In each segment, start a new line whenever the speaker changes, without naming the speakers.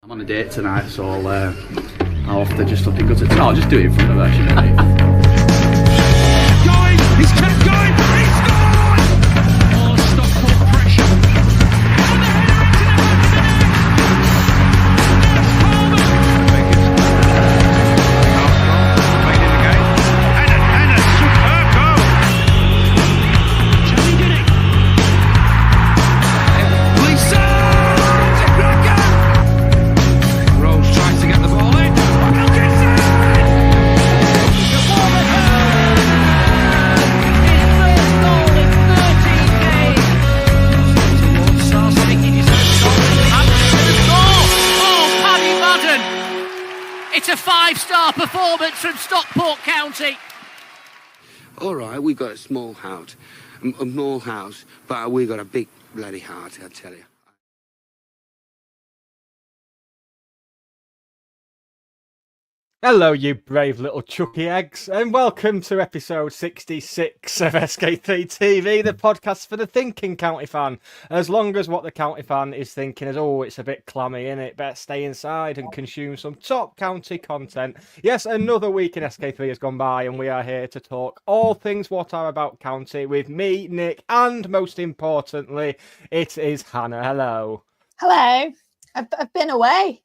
I'm on a date tonight, so I'll have to just up your guts. No, I'll just do it in front of her. She can leave.
Going! He's kept going! He's scored! Oh, Stockport pressure. And a superb goal! Johnny did it! Lisa! Rose tries to get the ball in. Wilkinson!
It's a 5-star performance from Stockport County.
All right, we got a small house, but we got a big bloody heart, I tell you.
Hello, you brave little chucky eggs, and welcome to episode 66 of SK3 TV, the podcast for the thinking county fan. As long as what the county fan is thinking is, oh, it's a bit clammy, innit? Better stay inside and consume some top county content. Yes, another week in SK3 has gone by, and we are here to talk all things what are about county with me, Nick, and most importantly, it is Hannah. Hello.
Hello. I've been away,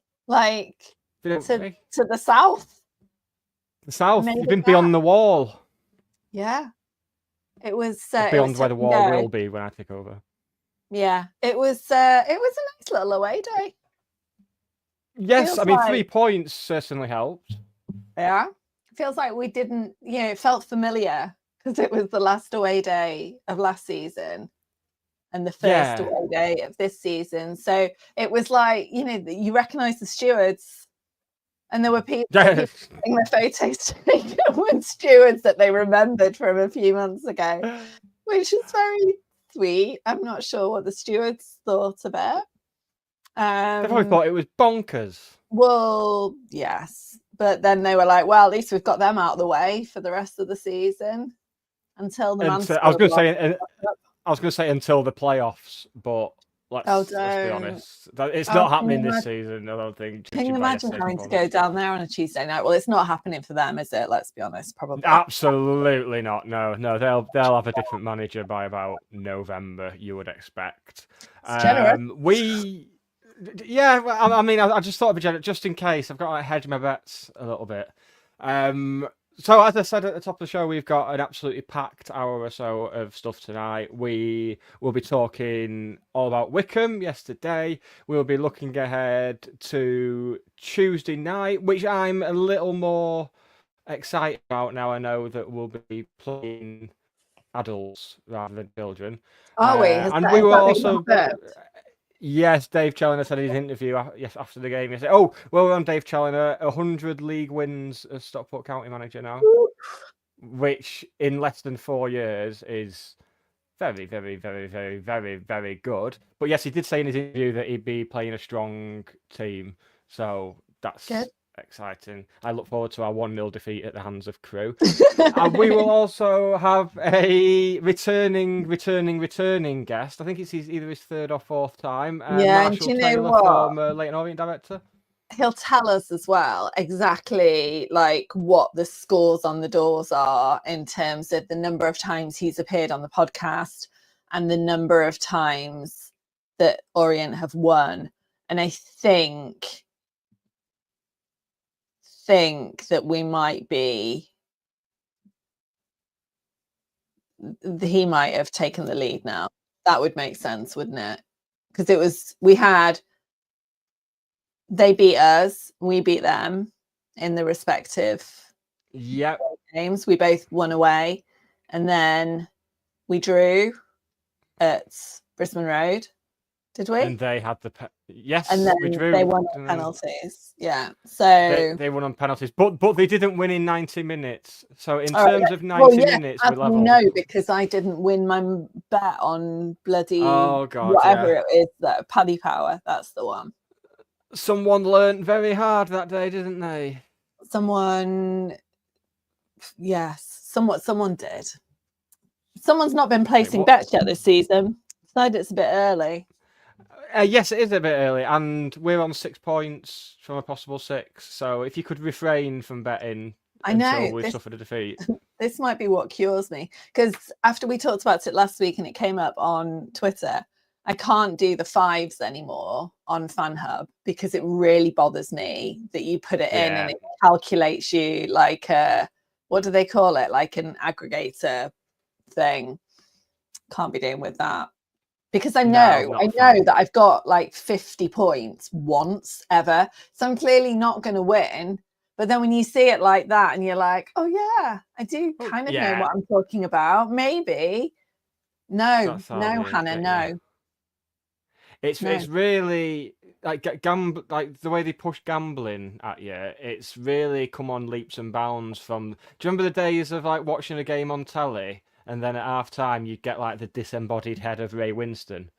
to the south.
The south.
Maybe
You've been
that.
beyond the wall.
Yeah. It was
Beyond where the
touch and
wall
go.
will be when I take over.
Yeah. It was a nice little away day.
Yes,
Feels
I mean,
like-
3 points certainly helped.
Yeah. Feels like we didn't, it felt familiar because it was the last away day of last season and the first
Yeah.
away day of this season. So it was like, you recognize the stewards. And there were people
Yeah.
taking the photos taken with stewards that they remembered from a few months ago, which is very sweet. I'm not sure what the stewards thought of it.
I probably thought it was bonkers.
Well, yes. But then they were like, well, at least we've got them out of the way for the rest of the season until the man.
I was going to say until the playoffs, but let's be
don't.
honest, it's
Oh,
not
can
happening
you
this season. I don't think.
Can you
judging by
imagine
yesterday's
having to
performance.
go down there on a Tuesday night? Well, it's not happening for them, is it? Let's be honest, probably.
Absolutely not. No, they'll have a different manager by about November. You would expect.
It's generous.
I mean, I just thought of a general, just in case. I've got to hedge my bets a little bit. So as I said at the top of the show, we've got an absolutely packed hour or so of stuff tonight. We will be talking all about Wycombe yesterday. We'll be looking ahead to Tuesday night, which I'm a little more excited about now. I know that we'll be playing adults rather than children.
Are we?
And we were also... Yes, Dave Challoner said in his interview after the game. He said, "Oh, well, we're on Dave Challoner, 100 league wins as Stockport County manager now, which in less than 4 years is very, very, very, very, very, very good." But yes, he did say in his interview that he'd be playing a strong team, so that's
Good.
exciting. I look forward to our 1-0 defeat at the hands of Crewe. And we will also have a returning guest. I think it's either his 3rd or 4th time.
Yeah, and
Marshall
do you know
Taylor,
what?
former Leighton Orient director.
He'll tell us as well exactly what the scores on the doors are in terms of the number of times he's appeared on the podcast and the number of times that Orient have won. And I think that we might be, he might have taken the lead now. That would make sense, wouldn't it? Because they beat us, we beat them in the respective
Yep.
games. We both won away, and then we drew at Brisbane Road. Did we?
And they had yes,
And then
we drew.
they won on penalties. Yeah. So
They won on penalties, but they didn't win in 90 minutes. So in
All right,
terms of 90 minutes, we leveled.
No, because I didn't win my bet on bloody
God,
whatever
yeah.
it is, that Paddy Power. That's the one.
Someone learnt very hard that day, didn't they?
Someone did. Someone's not been placing
what?
bets yet this season. Decided it's a bit early.
Yes, it is a bit early, and we're on 6 points from a possible 6. So if you could refrain from betting
I
until
know,
we've suffered a defeat.
this might be what cures me, because after we talked about it last week and it came up on Twitter, I can't do the 5s anymore on FanHub because it really bothers me that you put it in and it calculates you like a, what do they call it? Like an aggregator thing. Can't be doing with that. Because I know that I've got like 50 points once ever. So I'm clearly not going to win. But then when you see it like that and you're like, oh yeah, I do kind of know what I'm talking about. Maybe. No, Hannah, no.
It's really like like the way they push gambling at you. It's really come on leaps and bounds from. Do you remember the days of like watching a game on telly, and then at half time you'd get like the disembodied head of Ray Winston,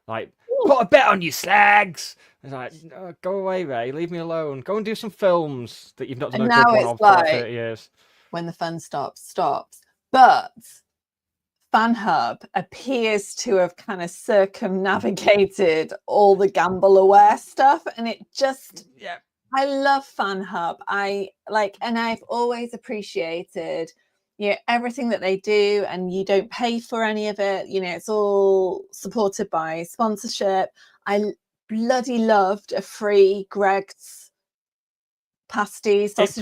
like put a bet on you slags. It's like, no, go away, Ray, leave me alone. Go and do some films that you've not done a good one of for like 30 years.
When the fun stops. But FanHub appears to have kind of circumnavigated all the gamble aware stuff, and it just I love FanHub. And I've always appreciated everything that they do, and you don't pay for any of it. It's all supported by sponsorship. I bloody loved a free Greg's pasties.
It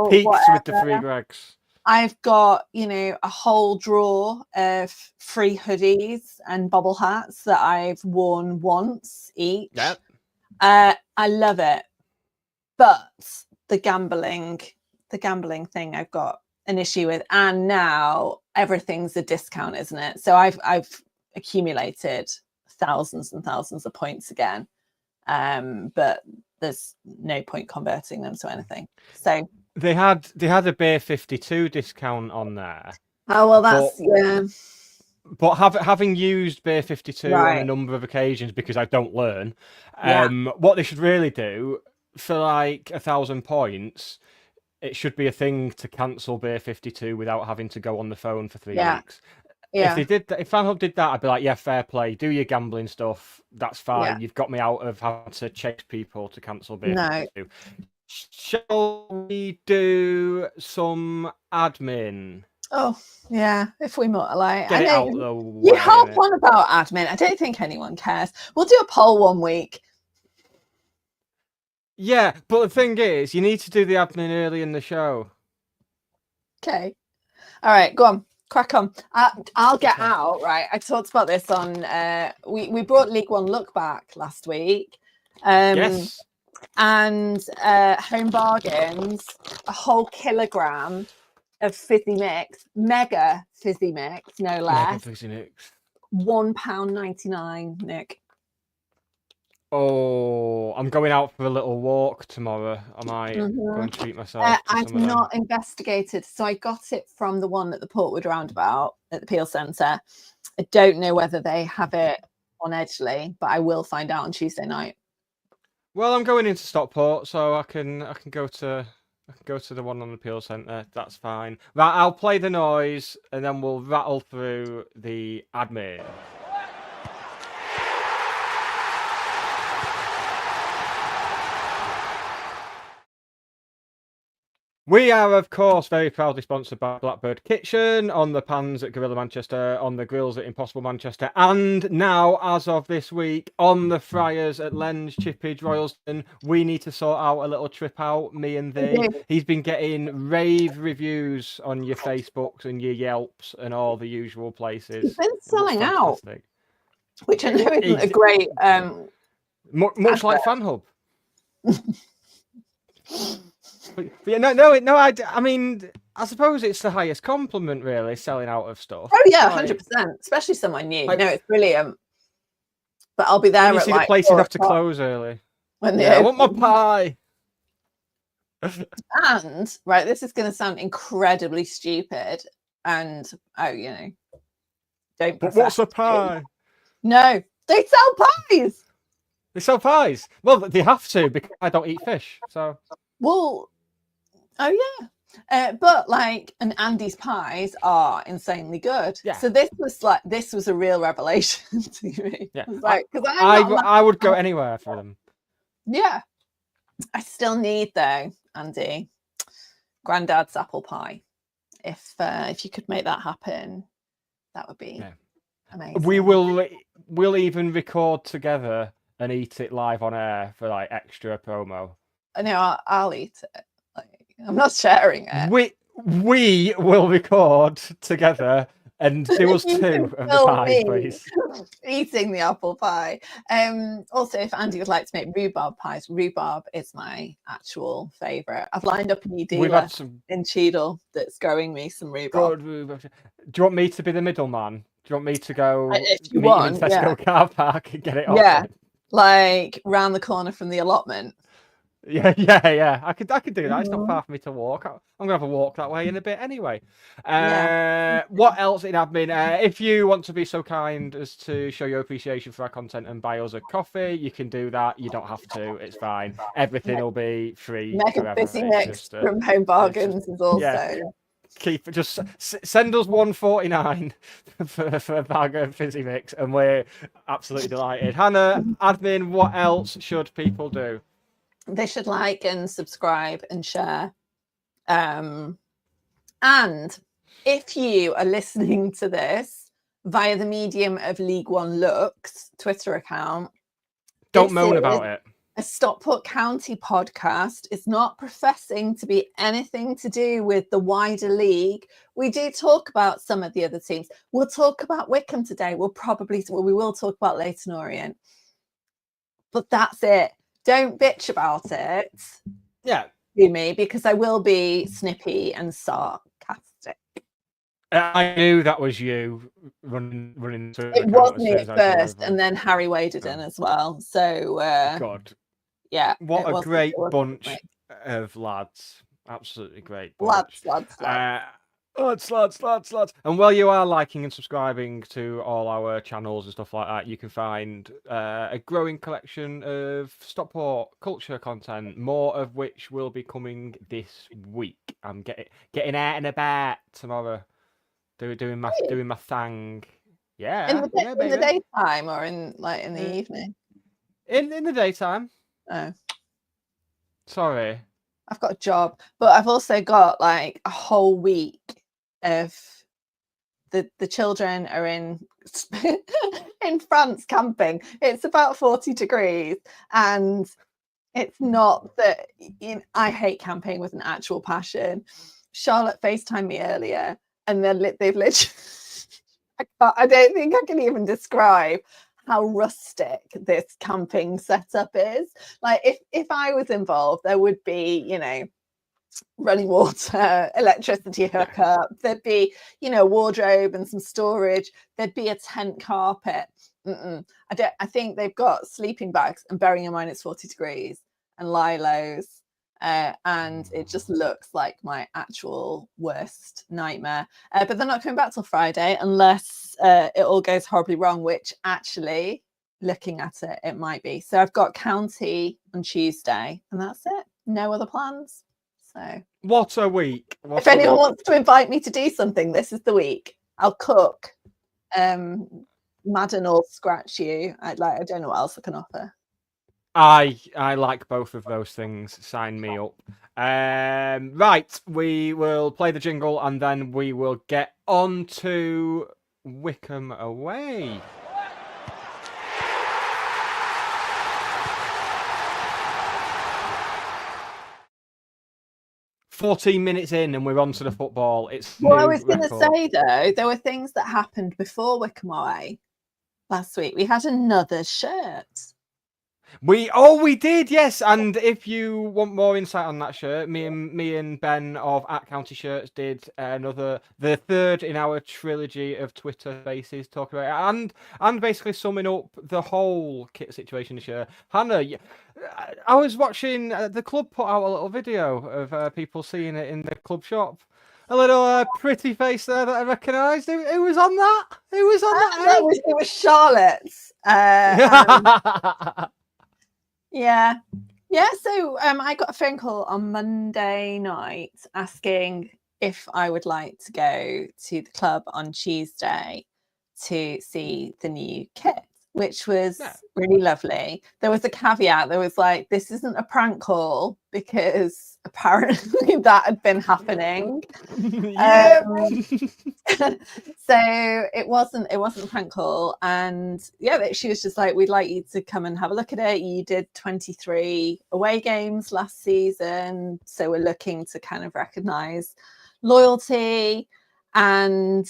peaks with the free Greg's.
I've got, a whole drawer of free hoodies and bobble hats that I've worn once each.
Yep.
I love it. But the gambling thing I've got an issue with. And now everything's a discount, isn't it? So I've accumulated thousands and thousands of points again. But there's no point converting them to anything. So
They had a Beer 52 discount on there.
Oh well, that's
But having used Beer 52 on a number of occasions because I don't learn, what they should really do for like 1,000 points, it should be a thing to cancel Beer 52 without having to go on the phone for 3 weeks.
Yeah.
If they did that, if FanHub did that, I'd be like, yeah, fair play. Do your gambling stuff. That's fine.
Yeah.
You've got me out of having to chase people to cancel Beer 52. Shall we do some admin?
Oh yeah, if we might like.
Get it out the way.
You harp on about admin. I don't think anyone cares. We'll do a poll one week.
Yeah, but the thing is, you need to do the admin early in the show.
Okay. All right, go on. Crack on. I'll get out. Right. I talked about this on. We brought League One Look Back last week.
Yes.
And Home Bargains, a whole kilogram of fizzy mix, mega fizzy mix, no less.
Mega fizzy mix.
£1.99, Nick.
Oh, I'm going out for a little walk tomorrow. I might go and treat myself.
I've not investigated, so I got it from the one at the Portwood Roundabout at the Peel Centre. I don't know whether they have it on Edgeley, but I will find out on Tuesday night.
Well, I'm going into Stockport, so I can go to the one on the Peel Centre. That's fine. Right, I'll play the noise, and then we'll rattle through the admin. We are, of course, very proudly sponsored by Blackbird Kitchen, on the pans at Gorilla Manchester, on the grills at Impossible Manchester, and now, as of this week, on the fryers at Lens, Chippage, Royalston. We need to sort out a little trip out, me and thee. He's been getting rave reviews on your Facebooks and your Yelps and all the usual places.
He's been selling out, which I know isn't a great...
much like FanHub. But yeah, no. I mean, I suppose it's the highest compliment, really, selling out of stuff.
Oh yeah, 100%. Especially someone new. No, it's brilliant. But I'll be there
you
at
see
like
the places have to close early.
When
I want my pie.
And right, this is going to sound incredibly stupid, and don't.
But what's a pie?
No, they sell pies.
They sell pies. Well, they have to because I don't eat fish. So.
Well. Oh yeah. But like, and Andy's pies are insanely good.
Yeah.
So this was a real revelation to me.
Yeah.
I was like, because
I would go anywhere for them.
Yeah. I still need though, Andy, Grandad's apple pie. If you could make that happen, that would be amazing.
We'll even record together and eat it live on air for like extra promo.
No, I'll eat it. Like, I'm not sharing it.
We will record together and do us
You
two
can
of the
film
pies,
me
please.
eating the apple pie. Also, if Andy would like to make rhubarb pies, rhubarb is my actual favourite. I've lined up a new dealer in Cheadle that's growing me some rhubarb.
Do you want me to be the middleman? Do you want me to go
If you
meet
want,
you in Tesco car park and get it off?
Yeah, like round the corner from the allotment.
Yeah. I could do that. It's not far for me to walk. I'm gonna have a walk that way in a bit anyway. What else in admin? If you want to be so kind as to show your appreciation for our content and buy us a coffee, you can do that. You don't have to. It's fine. Everything will be free.
Mega Fizzy mix from Home Bargains is also.
Send us $1.49 for a bag of Fizzy mix, and we're absolutely delighted. Hannah, admin, what else should people do?
They should like and subscribe and share. And if you are listening to this via the medium of League One Looks Twitter account,
don't moan about it.
A Stockport County podcast. It's not professing to be anything to do with the wider league. We do talk about some of the other teams. We'll talk about Wycombe today. We will talk about Leyton Orient. But that's it. Don't bitch about it.
Yeah.
To me, because I will be snippy and sarcastic.
I knew that was you running through.
It was me at first, and then Harry waded in as well. So,
God.
Yeah.
What a great bunch of lads. Absolutely great bunch.
Lads.
Lads. And while you are liking and subscribing to all our channels and stuff like that, you can find a growing collection of Stockport culture content, more of which will be coming this week. I'm getting out and about tomorrow, doing my thing. Yeah.
In the daytime or in the evening?
In the daytime.
Oh.
Sorry.
I've got a job, but I've also got like a whole week of the children are in France camping. It's about 40 degrees, and it's not that I hate camping with an actual passion. Charlotte FaceTimed me earlier, and then they've literally I don't think I can even describe how rustic this camping setup is. Like if I was involved, there would be, running water, electricity hookup, there'd be, wardrobe and some storage, there'd be a tent carpet. I think they've got sleeping bags, and bearing in mind it's 40 degrees, and lilos, and it just looks like my actual worst nightmare. But they're not coming back till Friday unless it all goes horribly wrong, which actually, looking at it, it might be. So I've got county on Tuesday, and that's it. No other plans. So
what a week.
If anyone wants to invite me to do something, this is the week. I'll cook. Madden or scratch you. I don't know what else I can offer.
I like both of those things. Sign me up. Right, we will play the jingle and then we will get on to Wycombe away. "14 minutes in and we're on to the football."
I was going to say, though, there were things that happened before Wycombe away last week. We had another shirt.
We did, yes. And if you want more insight on that shirt, me and Ben of At County Shirts did the third in our trilogy of Twitter Spaces talking about it, and basically summing up the whole kit situation this year. Hannah, I was watching the club put out a little video of people seeing it in the club shop. A little pretty face there that I recognised. Who was on that? Who was on that?
It was Charlotte. Yeah, Yeah, so I got a phone call on Monday night asking if I would like to go to the club on Tuesday to see the new kit, which was
Yeah.
really lovely. There was a caveat. There was like, this isn't a prank call because apparently that had been happening.
Yeah.
So it wasn't a prank call, and yeah, she was just like, we'd like you to come and have a look at it. You did 23 away games last season, so we're looking to kind of recognize loyalty. And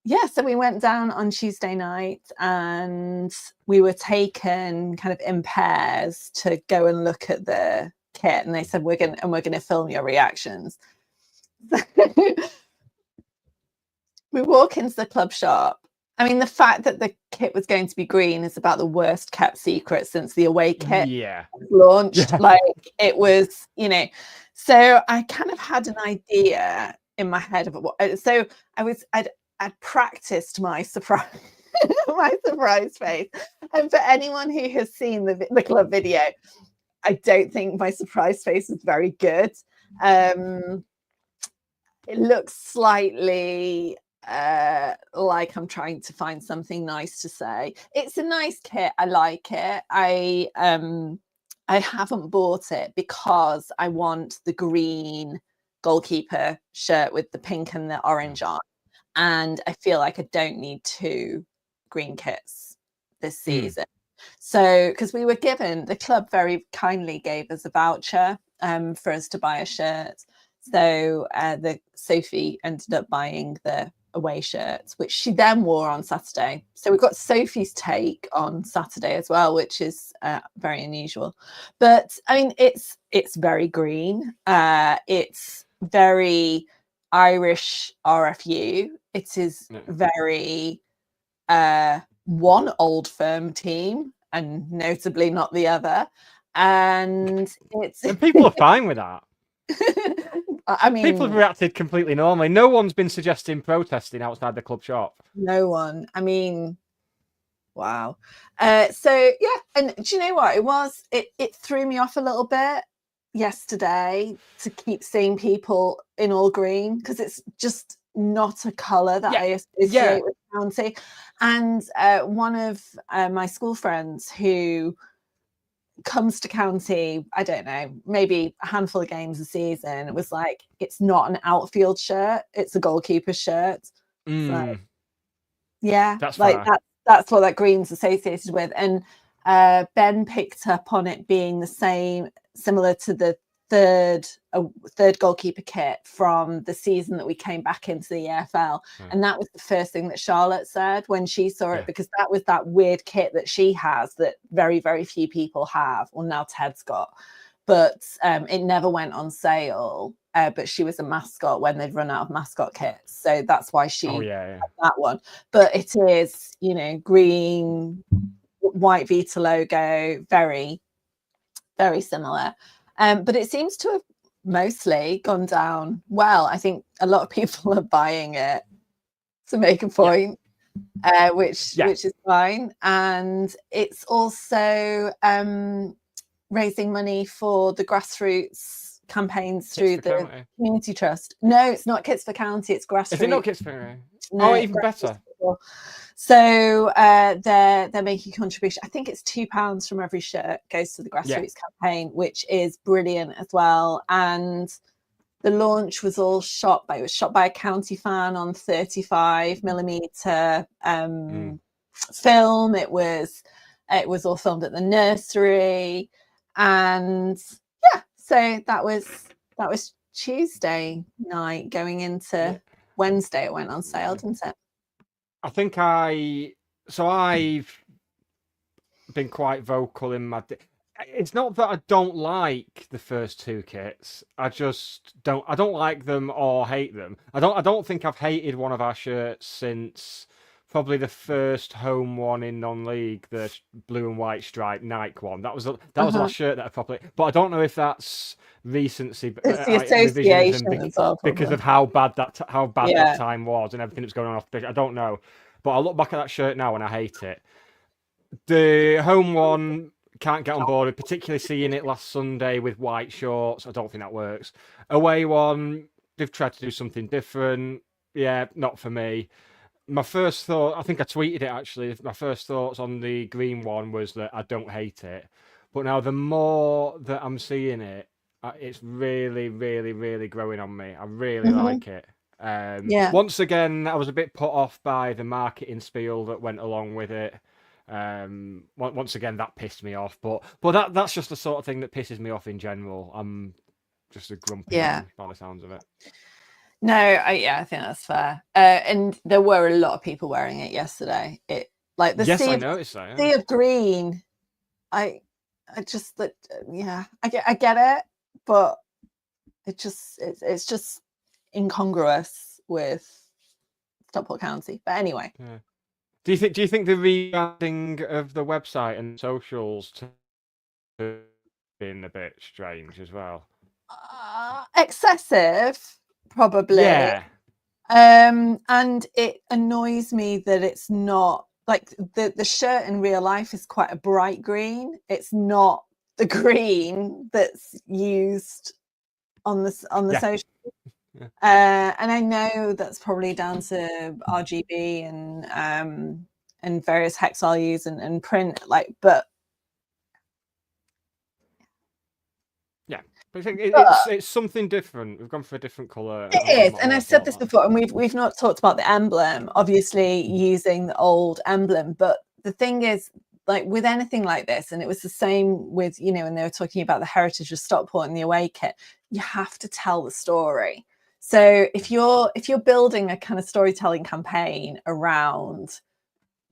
yeah, so we went down on Tuesday night and we were taken kind of in pairs to go and look at the kit, and they said we're gonna film your reactions. We walk into the club shop. I mean, the fact that the kit was going to be green is about the worst kept secret since the away kit was launched.
Yeah.
Like, it was, so I kind of had an idea in my head of what. So I'd practiced my surprise, my surprise face. And for anyone who has seen the club video, I don't think my surprise face is very good. It looks slightly like I'm trying to find something nice to say. It's a nice kit. I like it. I haven't bought it because I want the green goalkeeper shirt with the pink and the orange on, and I feel like I don't need 2 green kits this season. So, because we were given, the club very kindly gave us a voucher for us to buy a shirt. So Sophie ended up buying the away shirts, which she then wore on Saturday. So we got Sophie's take on Saturday as well, which is very unusual. But I mean, it's very green. It's very Irish RFU. It is very one old firm team, and notably not the other. And
people are fine with that.
I mean,
people have reacted completely normally. No one's been suggesting protesting outside the club shop.
No one. I mean, wow. So yeah, and do you know what? It threw me off a little bit yesterday to keep seeing people in all green, because it's just not a colour that I associate with county. And one of my school friends who comes to county, I don't know, maybe a handful of games a season, it was like, it's not an outfield shirt, it's a goalkeeper shirt. So, yeah,
that's
like
fair.
that's what that green's associated with. And Ben picked up on it being the same, similar to the third goalkeeper kit from the season that we came back into the EFL. And that was the first thing that Charlotte said when she saw it, because that was that weird kit that she has that very, very few people have. Well, now Ted's got, but it never went on sale. But she was a mascot when they'd run out of mascot kits, so that's why she had that one. But it is, green, white Vita logo, very, very similar. But it seems to have mostly gone down well. I think a lot of people are buying it to make a point, which is fine. And it's also raising money for the grassroots campaigns through the Community Trust. No, it's not Kits for County, it's grassroots.
Is it not Kits for
No,
even better.
So they're making a contribution. I think it's £2 from every shirt goes to the grassroots campaign, which is brilliant as well. And the launch was all shot by a county fan on 35mm film. It was all filmed at the nursery, and so that was Tuesday night going into Wednesday. It went on sale, didn't it?
I think I've been quite vocal in my. It's not that I don't like the first 2 kits. I just don't. I don't like them or hate them. I don't think I've hated one of our shirts since probably the first home one in non-league, the blue and white striped Nike one. That was the last shirt that I probably. But I don't know if that's recency.
It's the association
because of how bad that time was and everything that's going on off the pitch. I don't know, but I look back at that shirt now and I hate it. The home one Can't get on board with, particularly seeing it last Sunday with white shorts. I don't think that works. Away one, they've tried to do something different. Yeah, not for me. My first thought, I think I tweeted it actually. My first thoughts on the green one was that I don't hate it. But now the more that I'm seeing it, it's really, really, really growing on me. I really like it.
Yeah.
Once again, I was a bit put off by the marketing spiel that went along with it. Once again, that pissed me off. But that's just the sort of thing that pisses me off in general. I'm just a grumpy man by the sounds of it.
No, I think that's fair. And there were a lot of people wearing it yesterday. It like the
I noticed that.
sea of green. I just that I get it, but it's just incongruous with Stockport County. But anyway.
Yeah. Do you think the rebranding of the website and socials to been a bit strange as well?
Excessive, probably.
Yeah.
And it annoys me that it's not like the shirt in real life is quite a bright green. It's not the green that's used on the social. Yeah. And I know that's probably down to RGB and various hex values and print, but
yeah, but it's something different. We've gone for a different colour.
It is, and I've said this before, and we've not talked about the emblem, obviously using the old emblem, but the thing is, like with anything like this, and it was the same with, when they were talking about the heritage of Stockport and the away kit, you have to tell the story. So if you're building a kind of storytelling campaign around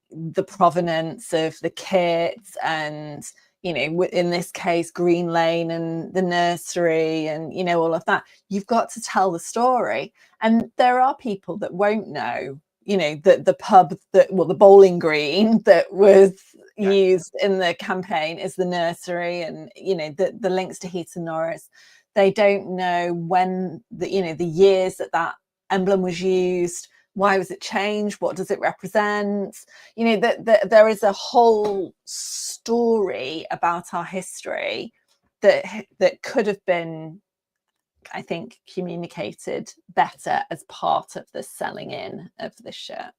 the provenance of the kit and, in this case, Green Lane and the nursery and, all of that, you've got to tell the story. And there are people that won't know, the pub the bowling green that was used in the campaign is the nursery and, the links to Heath and Norris. They don't know when the years that emblem was used. Why was it changed? What does it represent? There is a whole story about our history that could have been, I think, communicated better as part of the selling in of this shirt.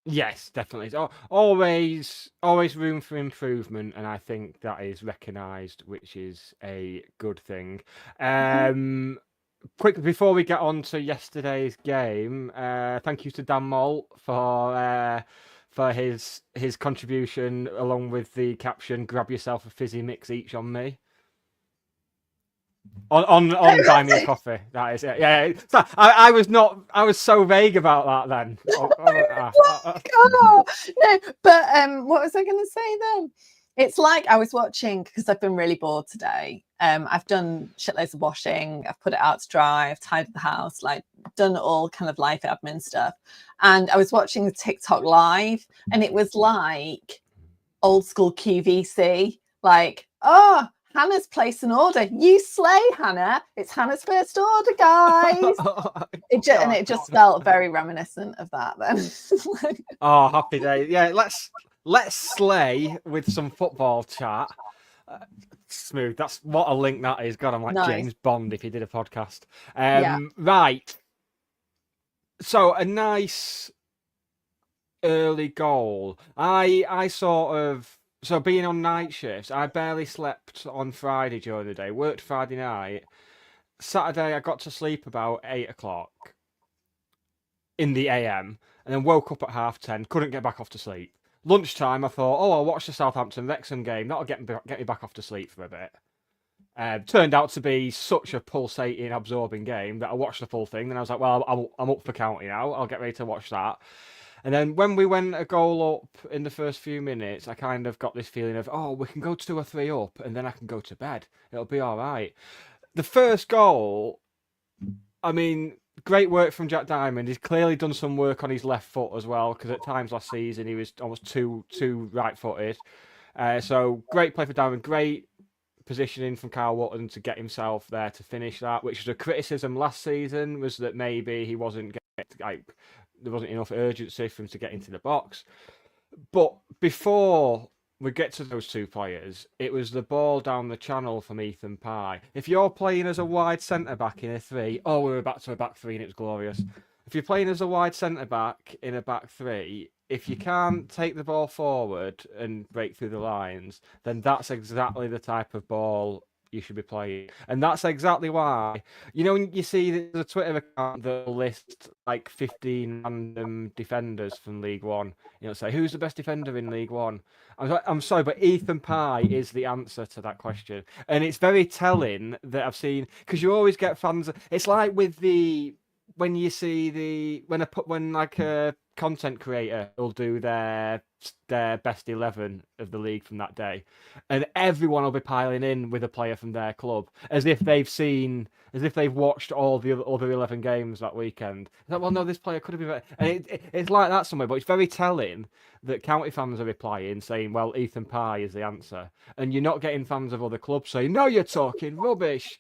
Yes, definitely. It's always room for improvement, and I think that is recognised, which is a good thing. Quick before we get on to yesterday's game, thank you to Dan Moll for his contribution along with the caption "Grab yourself a fizzy mix each on me." On Buy Me a Coffee. That is it. Yeah. So I was so vague about that then.
No, but what was I going to say then? It's like I was watching, because I've been really bored today. I've done shitloads of washing. I've put it out to dry. I've tidied the house, done all kind of life admin stuff. And I was watching the TikTok live, and it was like old school QVC. Hannah's placed an order. You slay, Hannah. It's Hannah's first order, guys. It just felt very reminiscent of that then.
Oh, happy day. Yeah, let's slay with some football chat. Smooth. That's what a link that is. God, I'm like nice. James Bond if he did a podcast. Right. So a nice early goal. So being on night shifts, I barely slept on Friday during the day. Worked Friday night. Saturday, I got to sleep about 8 o'clock in the AM, and then woke up at 10:30. Couldn't get back off to sleep. Lunchtime, I thought, I'll watch the Southampton-Wrexham game. That'll get me back off to sleep for a bit. Turned out to be such a pulsating, absorbing game that I watched the full thing. Then I was like, well, I'm up for county now. I'll get ready to watch that. And then when we went a goal up in the first few minutes, I kind of got this feeling of, we can go 2 or 3 up, and then I can go to bed. It'll be all right. The first goal, I mean, great work from Jack Diamond. He's clearly done some work on his left foot as well, because at times last season he was almost too right-footed. So great play for Diamond. Great positioning from Carl Wotton to get himself there to finish that, which was a criticism last season, was that maybe he wasn't there wasn't enough urgency for him to get into the box. But before we get to those two players, it was the ball down the channel from Ethan Pye. If you're playing as a wide centre-back in a three, we were back to a back three and it was glorious. If you're playing as a wide centre-back in a back three, if you can't take the ball forward and break through the lines, then that's exactly the type of ball you should be playing. And that's exactly why, when you see the Twitter account that will list like 15 random defenders from League One, say, who's the best defender in League One? I'm sorry, but Ethan Pye is the answer to that question. And it's very telling that I've seen, because you always get fans, it's like with when you see when a content creator will do their best 11 of the league from that day, and everyone will be piling in with a player from their club as if they've watched all the other 11 games that weekend. It's like, well, no, this player could have been better. And it's like that somewhere, but it's very telling that county fans are replying saying, well, Ethan Pye is the answer, and you're not getting fans of other clubs saying, no, you're talking rubbish,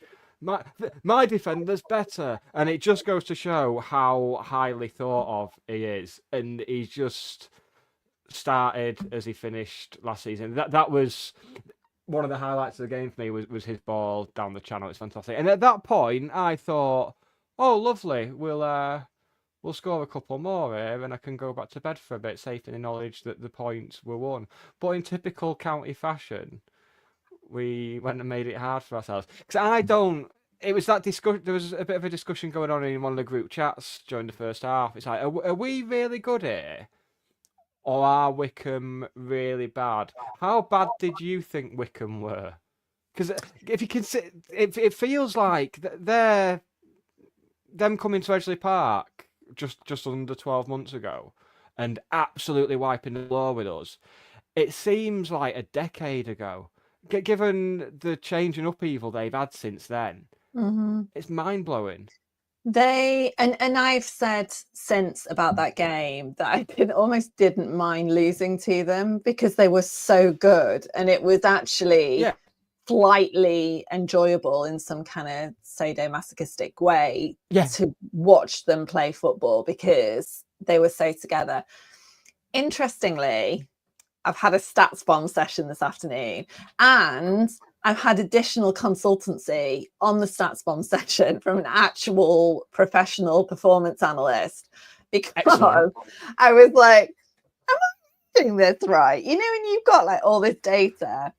my defender's better. And it just goes to show how highly thought of he is, and he's just started as he finished last season. That was one of the highlights of the game for me, was his ball down the channel. It's fantastic. And at that point I thought, oh lovely, we'll score a couple more here and I can go back to bed for a bit, safe in the knowledge that the points were won. But in typical county fashion, we went and made it hard for ourselves. Because it was that discussion. There was a bit of a discussion going on in one of the group chats during the first half. It's like, are we really good here, or are Wycombe really bad? How bad did you think Wycombe were? Because if you consider, it feels like them coming to Edgeley Park just under 12 months ago and absolutely wiping the floor with us. It seems like a decade ago. Given the change and upheaval they've had since then, it's mind-blowing.
And I've said since about that game that I almost didn't mind losing to them because they were so good, and it was actually slightly enjoyable in some kind of sadomasochistic way to watch them play football because they were so together. Interestingly, I've had a stats bomb session this afternoon, and I've had additional consultancy on the stats bomb session from an actual professional performance analyst, because Excellent. I was like, am I doing this right? And you've got like all this data,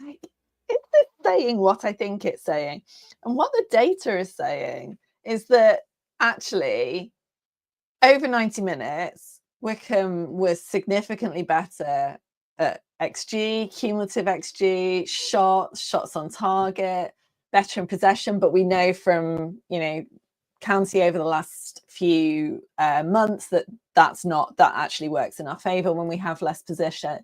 like, is this saying what I think it's saying? And what the data is saying is that actually over 90 minutes, Wycombe was significantly better at XG, cumulative XG, shots on target, better in possession. But we know from, county over the last few months that actually works in our favour when we have less possession.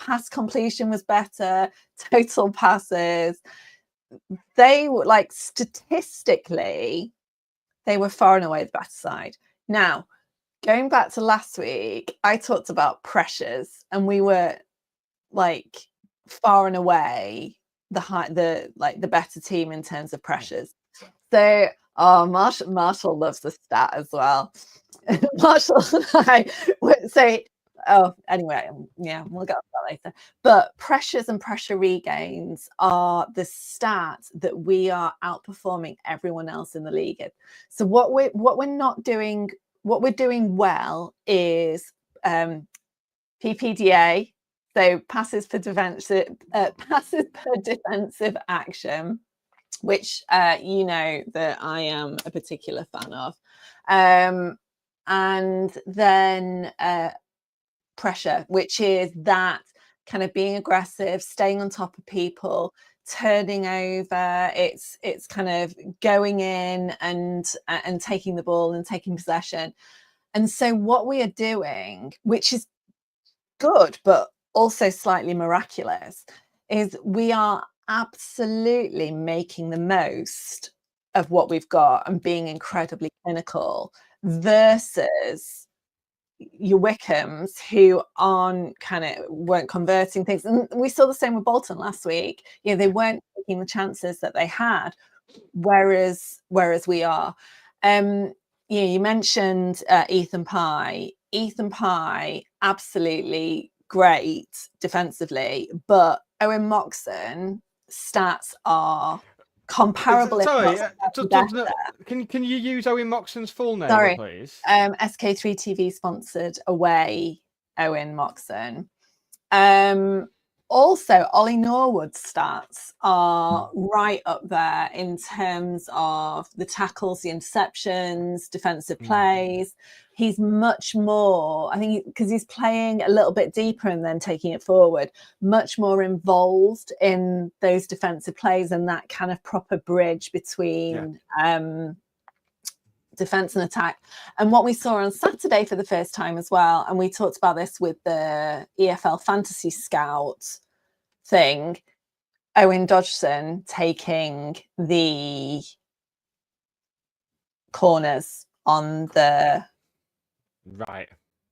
Pass completion was better, total passes. They were like, statistically, they were far and away the better side. Now, going back to last week, I talked about pressures, and we were like far and away the better team in terms of pressures. So, Marshall loves the stat as well. Marshall and I would say, anyway, we'll get to that later. But pressures and pressure regains are the stat that we are outperforming everyone else in the league in. So what we're not doing. What we're doing well is PPDA, so passes per defensive action, which that I am a particular fan of, and then pressure, which is that kind of being aggressive, staying on top of people, turning over. It's kind of going in and taking the ball and taking possession. And so what we are doing, which is good but also slightly miraculous, is we are absolutely making the most of what we've got and being incredibly clinical, versus your Wycombes who weren't converting things. And we saw the same with Bolton last week. They weren't taking the chances that they had, whereas we are. You mentioned Ethan Pye. Ethan Pye absolutely great defensively, but Owen Moxon stats are comparable.
Sorry,
if not better.
can you use Owen Moxon's full name,
Sorry.
please?
SK3 TV sponsored away Owen Moxon. Also, Ollie Norwood's stats are right up there in terms of the tackles, the interceptions, defensive plays. He's much more, I think, because he's playing a little bit deeper and then taking it forward, much more involved in those defensive plays and that kind of proper bridge between defense and attack. And what we saw on Saturday for the first time as well, and we talked about this with the EFL Fantasy Scout thing, Owen Dodgson taking the corners on the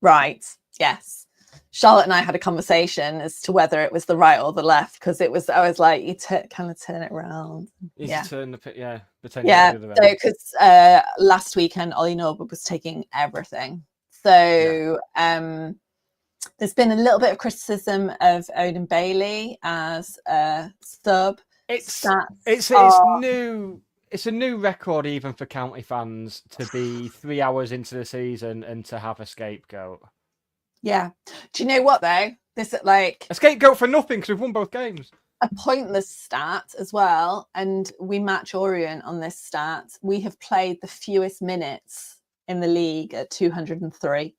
right. Yes. Charlotte and I had a conversation as to whether it was the right or the left, because I was like, you kind of turn it around.
Turn the
So because last weekend Ollie Norwood was taking everything. So there's been a little bit of criticism of Odin Bailey as a sub.
It's a new record even for county fans to be 3 hours into the season and to have a scapegoat.
Yeah. Do you know what though? This is like
a scapegoat for nothing because we've won both games.
A pointless stat as well, and we match Orient on this stat. We have played the fewest minutes in the league at 203.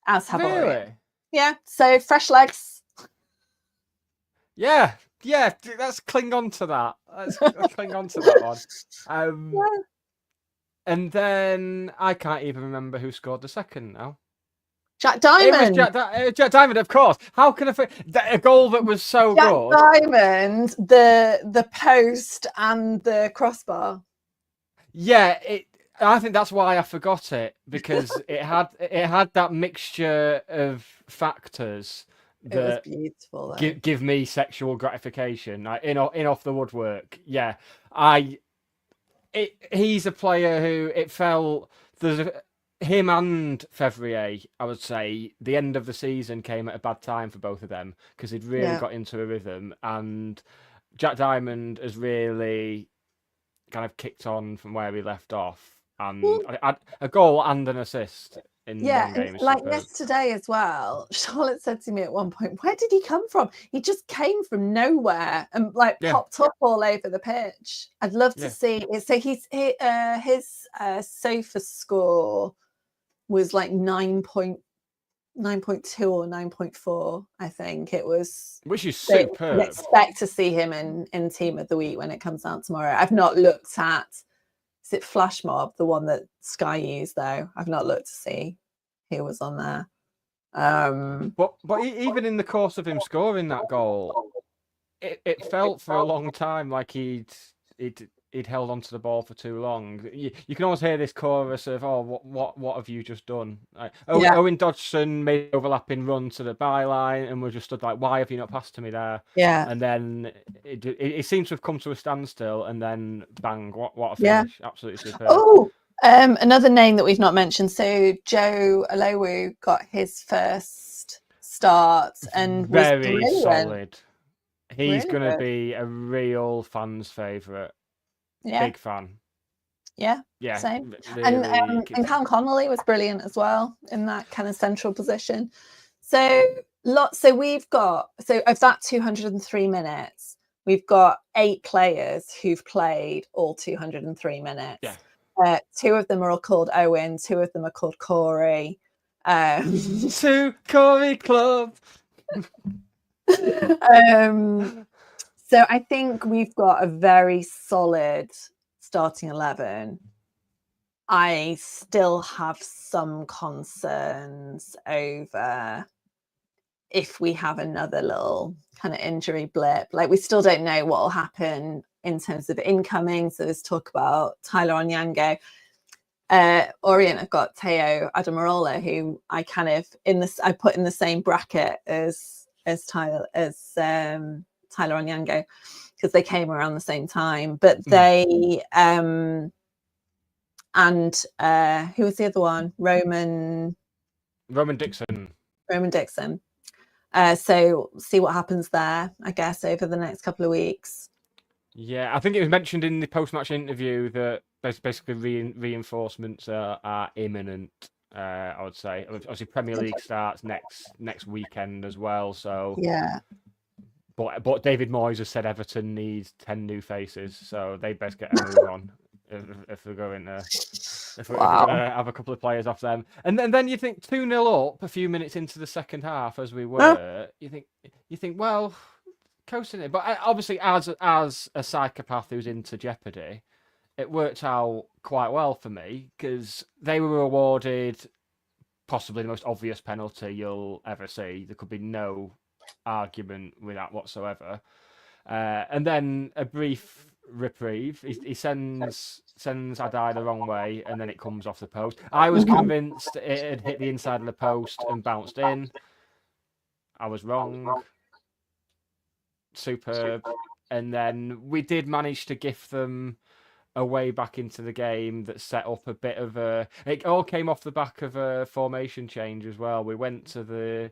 As have Orient. Yeah. So fresh legs.
Yeah. Let's cling on to that. Let's cling on to that one. And then I can't even remember who scored the second now.
Jack Diamond.
It was Jack Diamond, of course. How can I forget a goal that was so good?
Jack Diamond, the post and the crossbar.
Yeah, I think that's why I forgot it, because it had that mixture of factors that
it was beautiful.
Give me sexual gratification, like in off the woodwork. Yeah, he's a player who it felt him and Fevrier, I would say, the end of the season came at a bad time for both of them because he'd really got into a rhythm, and Jack Diamond has really kind of kicked on from where he left off, and a goal and an assist in one game.
Like yesterday as well, Charlotte said to me at one point, where did he come from? He just came from nowhere and popped up all over the pitch. I'd love to see it. So his sofa score was like 9.2 or 9.4, I think it was.
Which is superb.
I expect to see him in Team of the Week when it comes out tomorrow. I've not looked at, is it Flash Mob, the one that Sky used though? I've not looked to see who was on there.
But even in the course of him scoring that goal, it felt for a long time like he'd held onto the ball for too long. You can always hear this chorus of, "Oh, what have you just done?" Owen Dodgson made an overlapping run to the byline, and we just stood like, "Why have you not passed to me there?"
Yeah.
And then it seems to have come to a standstill, and then bang! What a finish! Absolutely superb.
Oh, another name that we've not mentioned. So Joe Alowu got his first start and was
very
brilliant.
solid. He's going to be a real fan's favourite.
Yeah.
Big fan.
Yeah. Same. Really, and Callum Connolly was brilliant as well in that kind of central position. So we've got, of that 203 minutes, we've got 8 players who've played all 203 minutes.
Yeah.
2 of them are all called Owen, 2 of them are called Corey.
2 Corey Club.
So I think we've got a very solid starting 11. I still have some concerns over if we have another little kind of injury blip. Like, we still don't know what will happen in terms of incoming. So there's talk about Tyler Onyango. Orient have got Teo Adamarola, who I kind of I put in the same bracket as Tyler Onyango, because they came around the same time. But they and who was the other one? Roman
Dixon.
So see what happens there, I guess, over the next couple of weeks.
Yeah, I think it was mentioned in the post-match interview that basically reinforcements are imminent. I would say, obviously, Premier League starts next weekend as well. So,
Yeah.
but David Moyes has said Everton needs 10 new faces, so they best get a move on if we're going to. If we're going to have a couple of players off them, and then you think 2-0 up a few minutes into the second half, as we were, you think, well, coasting it. But obviously, as a psychopath who's into Jeopardy, it worked out quite well for me because they were awarded possibly the most obvious penalty you'll ever see. There could be no argument with that whatsoever. And then a brief reprieve. He sends Adai the wrong way, and then it comes off the post. I was convinced it had hit the inside of the post and bounced in. I was wrong. Superb. And then we did manage to gift them a way back into the game that set up a bit of a... It all came off the back of a formation change as well. We went to the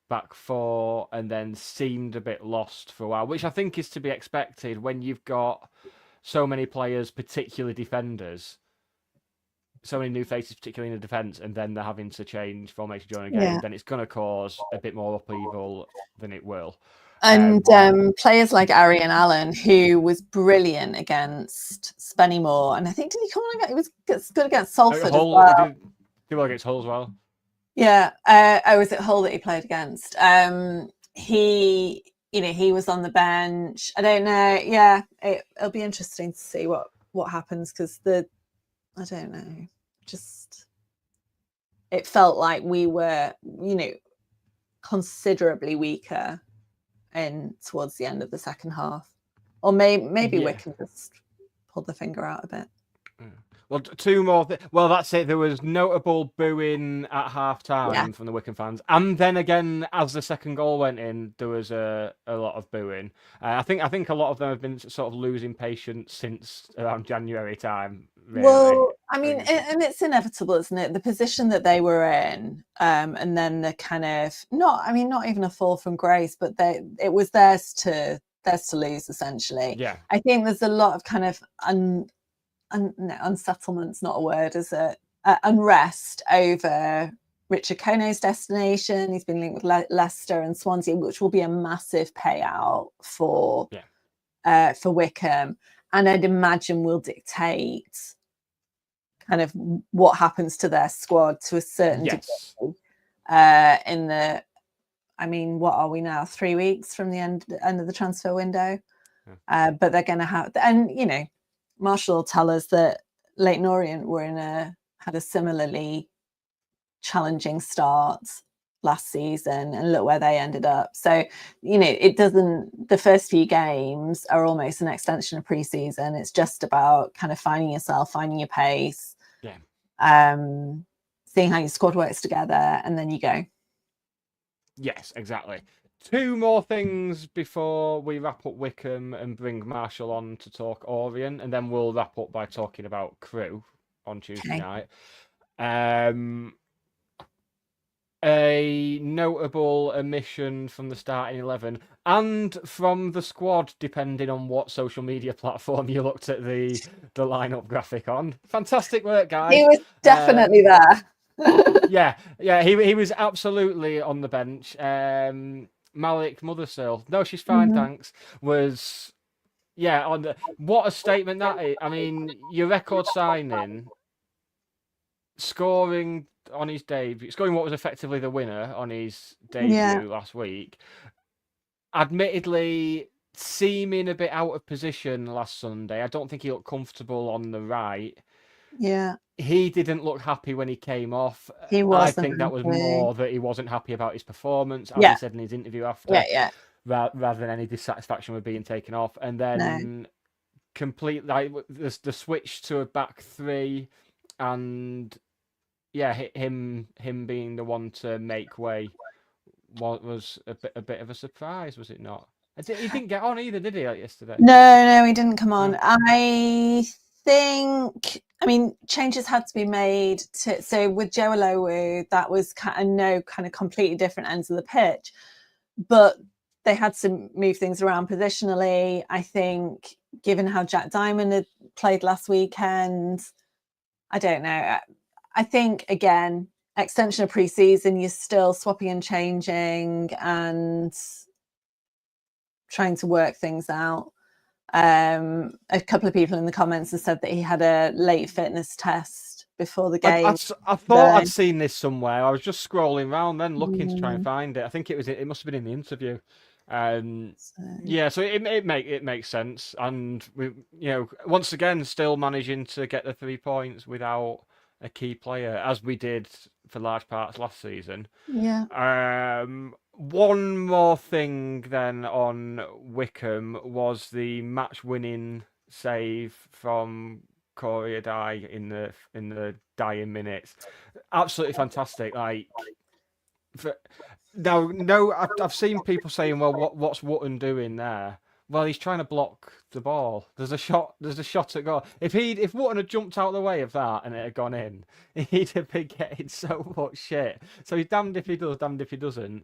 back four and then seemed a bit lost for a while, which I think is to be expected when you've got so many players, particularly defenders, so many new faces, particularly in the defence, and then they're having to change formation during a game, then it's going to cause a bit more upheaval than it will.
And players like Arian Allen, who was brilliant against Spennymoor, and I think did he come on again? He was good against Salford as well.
Did well against Hull as well.
Yeah, was it Hull that he played against? He was on the bench. I don't know. Yeah, it'll be interesting to see what happens because I don't know. Just it felt like we were, considerably weaker towards the end of the second half, or maybe Wycombe just pulled the finger out a bit.
Well, two more. Well, that's it. There was notable booing at half time from the Wycombe fans, and then again, as the second goal went in, there was a lot of booing. I think a lot of them have been sort of losing patience since around January time. Really.
Well, I mean, and it's inevitable, isn't it? The position that they were in, and then the kind of not even a fall from grace, but it was theirs to lose essentially.
Yeah,
I think there's a lot of kind of unsettlement's not a word, is it? Unrest over Richard Kono's destination. He's been linked with Leicester and Swansea, which will be a massive payout for Wycombe, and I'd imagine will dictate kind of what happens to their squad to a certain degree. What are we now? 3 weeks from the end of the transfer window, but they're going to have, and Marshall will tell us that Leyton Orient had a similarly challenging start last season, and look where they ended up. So, the first few games are almost an extension of pre-season. It's just about kind of finding yourself, finding your pace, seeing how your squad works together, and then you go.
Yes, exactly. Two more things before we wrap up Wycombe and bring Marshall on to talk Orient, and then we'll wrap up by talking about Crewe on Tuesday night. A notable omission from the starting 11 and from the squad, depending on what social media platform you looked at the lineup graphic on. Fantastic work, guys.
He was definitely there.
He was absolutely on the bench. Malik Mothersill, no, she's fine, thanks, was what a statement that is. I mean, your record signing, scoring on his debut, scoring what was effectively the winner on his debut last week. Admittedly, seeming a bit out of position last Sunday. I don't think he looked comfortable on the right.
Yeah.
He didn't look happy when he came off.
He wasn't.
I think that was more that he wasn't happy about his performance, as he said in his interview after. Rather than any dissatisfaction with being taken off. And then the switch to a back three, and him being the one to make way was a bit of a surprise, was it not? He didn't get on either, did he, yesterday?
No, he didn't come on. I think, changes had to be made so with Joe Alowu, that was kind of completely different ends of the pitch. but they had to move things around positionally. I think, given how Jack Diamond had played last weekend, I don't know. I think, again, extension of pre-season, you're still swapping and changing and trying to work things out. A couple of people in the comments have said that he had a late fitness test before the game.
I thought I'd seen this somewhere. I was just scrolling around then looking to try and find it. I think it must have been in the interview. Yeah, so it makes sense, and we, once again, still managing to get the 3 points without a key player, as we did for large parts last season.
Yeah.
One more thing then on Wycombe was the match-winning save from Corey Adai in the dying minutes. Absolutely fantastic. Like, I've seen people saying, "Well, what's Wootton doing there?" Well, he's trying to block the ball. There's a shot at goal. If Wootton had jumped out of the way of that and it had gone in, he'd have been getting so much shit. So he's damned if he does, damned if he doesn't.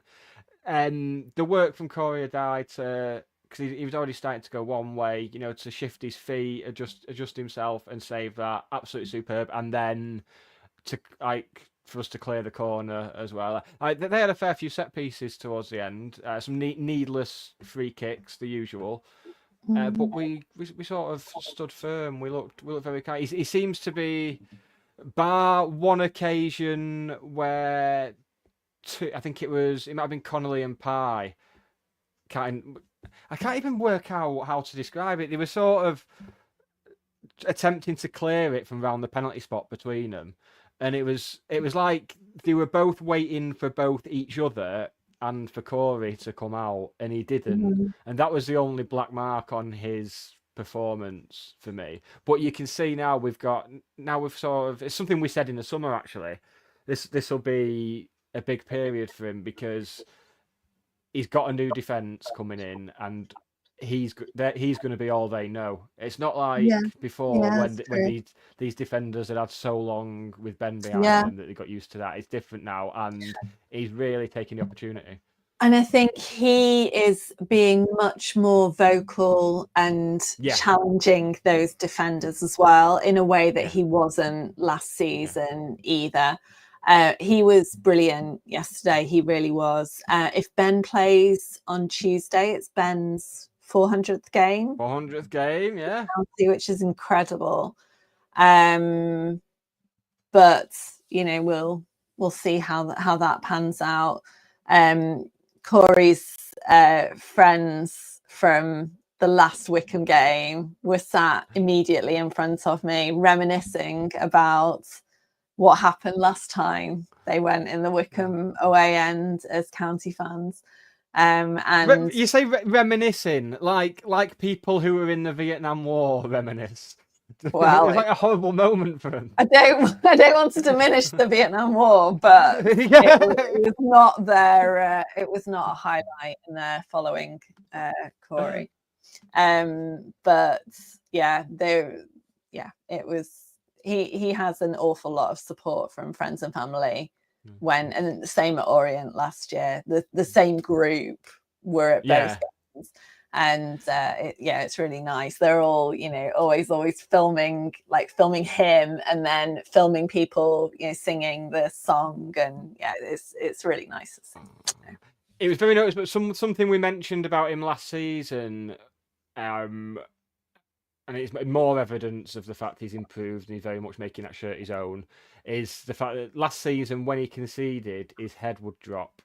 The work from Corey Adai because he was already starting to go one way, to shift his feet, adjust himself and save that, absolutely superb. And then for us to clear the corner as well. They had a fair few set pieces towards the end, some needless free kicks, the usual. But we sort of stood firm. We looked very kind. He seems to be, bar one occasion where I think it might have been Connolly and Pye. I can't even work out how to describe it. They were sort of attempting to clear it from round the penalty spot between them, and it was like they were both waiting for both each other and for Corey to come out, and he didn't. And that was the only black mark on his performance for me. But you can see now we've sort of, it's something we said in the summer actually. This will be a big period for him because he's got a new defence coming in, and he's going to be all they know. It's not like before when these defenders had so long with Ben behind them that they got used to that. It's different now, and he's really taking the opportunity.
And I think he is being much more vocal and challenging those defenders as well, in a way that he wasn't last season either. He was brilliant yesterday. He really was. If Ben plays on Tuesday, it's Ben's 400th game.
400th game, yeah.
Which is incredible. But we'll see how that pans out. Corey's friends from the last Wycombe game were sat immediately in front of me, reminiscing about what happened last time they went in the Wycombe away end as county fans. And
you say reminiscing like people who were in the Vietnam War reminisce.
Well,
it was like a horrible moment for them.
I don't want to diminish the Vietnam War, but it was not their. It was not a highlight in their following Corey. But it was. He has an awful lot of support from friends and family. And the same at Orient last year. The same group were at both games. And it's really nice. They're all, always filming him and then filming people, singing the song, and it's really nice to see.
It was very noticeable. Something we mentioned about him last season, and it's more evidence of the fact he's improved and he's very much making that shirt his own, is the fact that last season when he conceded, his head would drop.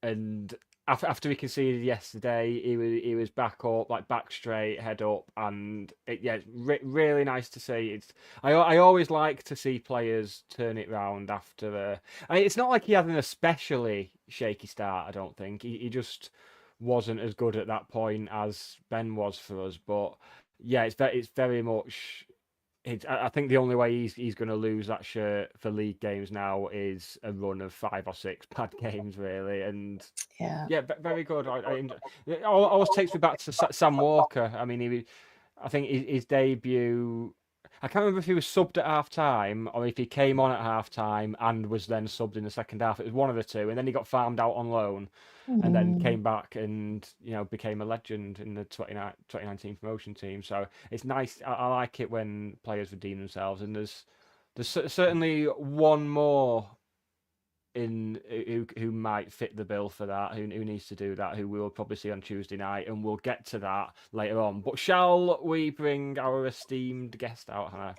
And after he conceded yesterday, he was back up, back straight, head up, and it's really nice to see. I always like to see players turn it round after. It's not like he had an especially shaky start. I don't think he just wasn't as good at that point as Ben was for us. But it's very much. I think the only way he's going to lose that shirt for league games now is a run of 5 or 6 bad games, really. And very good. It always takes me back to Sam Walker. I mean, I think his debut. I can't remember if he was subbed at half time or if he came on at half time and was then subbed in the second half. It was one of the two, and then he got farmed out on loan and then came back and became a legend in the 2019 promotion team. So it's nice. I like it when players redeem themselves, and there's certainly one more in who might fit the bill for that, who needs to do that, who we'll probably see on Tuesday night, and we'll get to that later on. But shall we bring our esteemed guest out, Hannah?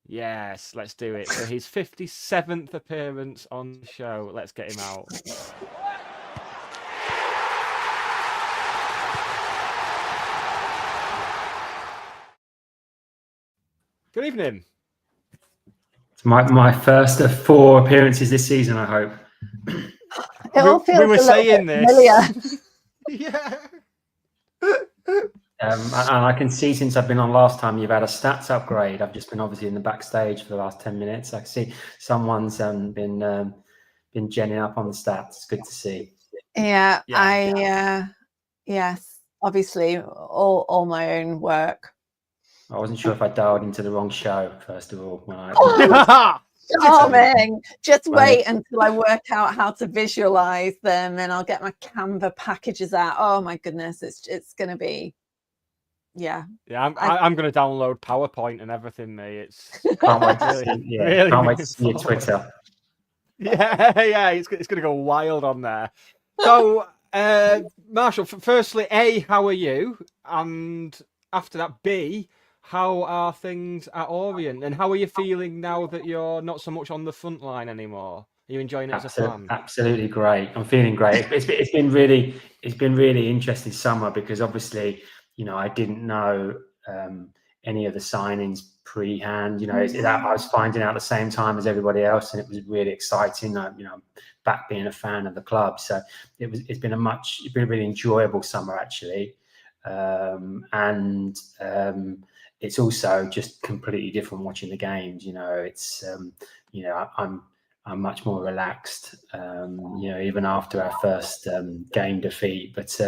Yes, let's do it. So his 57th appearance on the show. Let's get him out. Good evening.
My first of 4 appearances this season, I hope.
It all feels
we were saying this.
familiar.
Yeah.
And I can see since I've been on last time, you've had a stats upgrade. I've just been obviously in the backstage for the last 10 minutes. I can see someone's been genning up on the stats. It's good to see.
Yeah. Yes, obviously, all my own work.
I wasn't sure if I dialed into the wrong show, first of all. When I
Charming. Just wait until I work out how to visualize them, and I'll get my Canva packages out. Oh my goodness, it's going to be, yeah.
Yeah, I'm going to download PowerPoint and everything, mate. It's
can't wait to see,
really
can't wait to see your Twitter.
Yeah, it's going to go wild on there. So, Marshall, firstly, how are you? And after that, B, how are things at Orient, and how are you feeling now that you're not so much on the front line anymore? Are you enjoying it as a fan?
Absolutely great. I'm feeling great. It's been really interesting summer because obviously, I didn't know any of the signings pre-hand. I was finding out the same time as everybody else, and it was really exciting. Back being a fan of the club, so it's been a really enjoyable summer actually, and it's also just completely different watching the games. I'm much more relaxed, even after our first game defeat. But,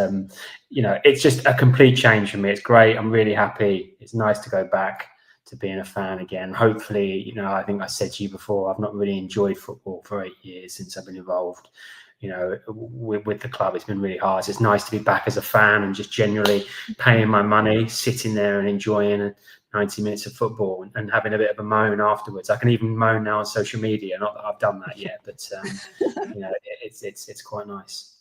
it's just a complete change for me. It's great. I'm really happy. It's nice to go back to being a fan again. Hopefully, I think I said to you before, I've not really enjoyed football for 8 years since I've been involved. With the club, it's been really hard. So it's nice to be back as a fan and just generally paying my money, sitting there and enjoying 90 minutes of football and having a bit of a moan afterwards. I can even moan now on social media. Not that I've done that yet, but it's quite nice.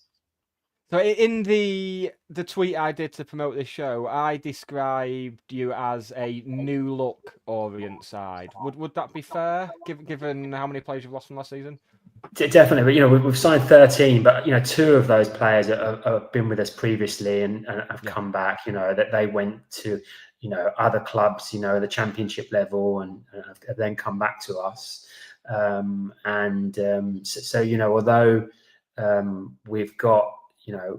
So in the tweet I did to promote this show, I described you as a new look Orient side. Would that be fair, given how many players you've lost from last season?
Definitely, but we've signed 13, but 2 of those players have been with us previously and have come back. That they went to other clubs, the championship level, and have then come back to us. Although we've got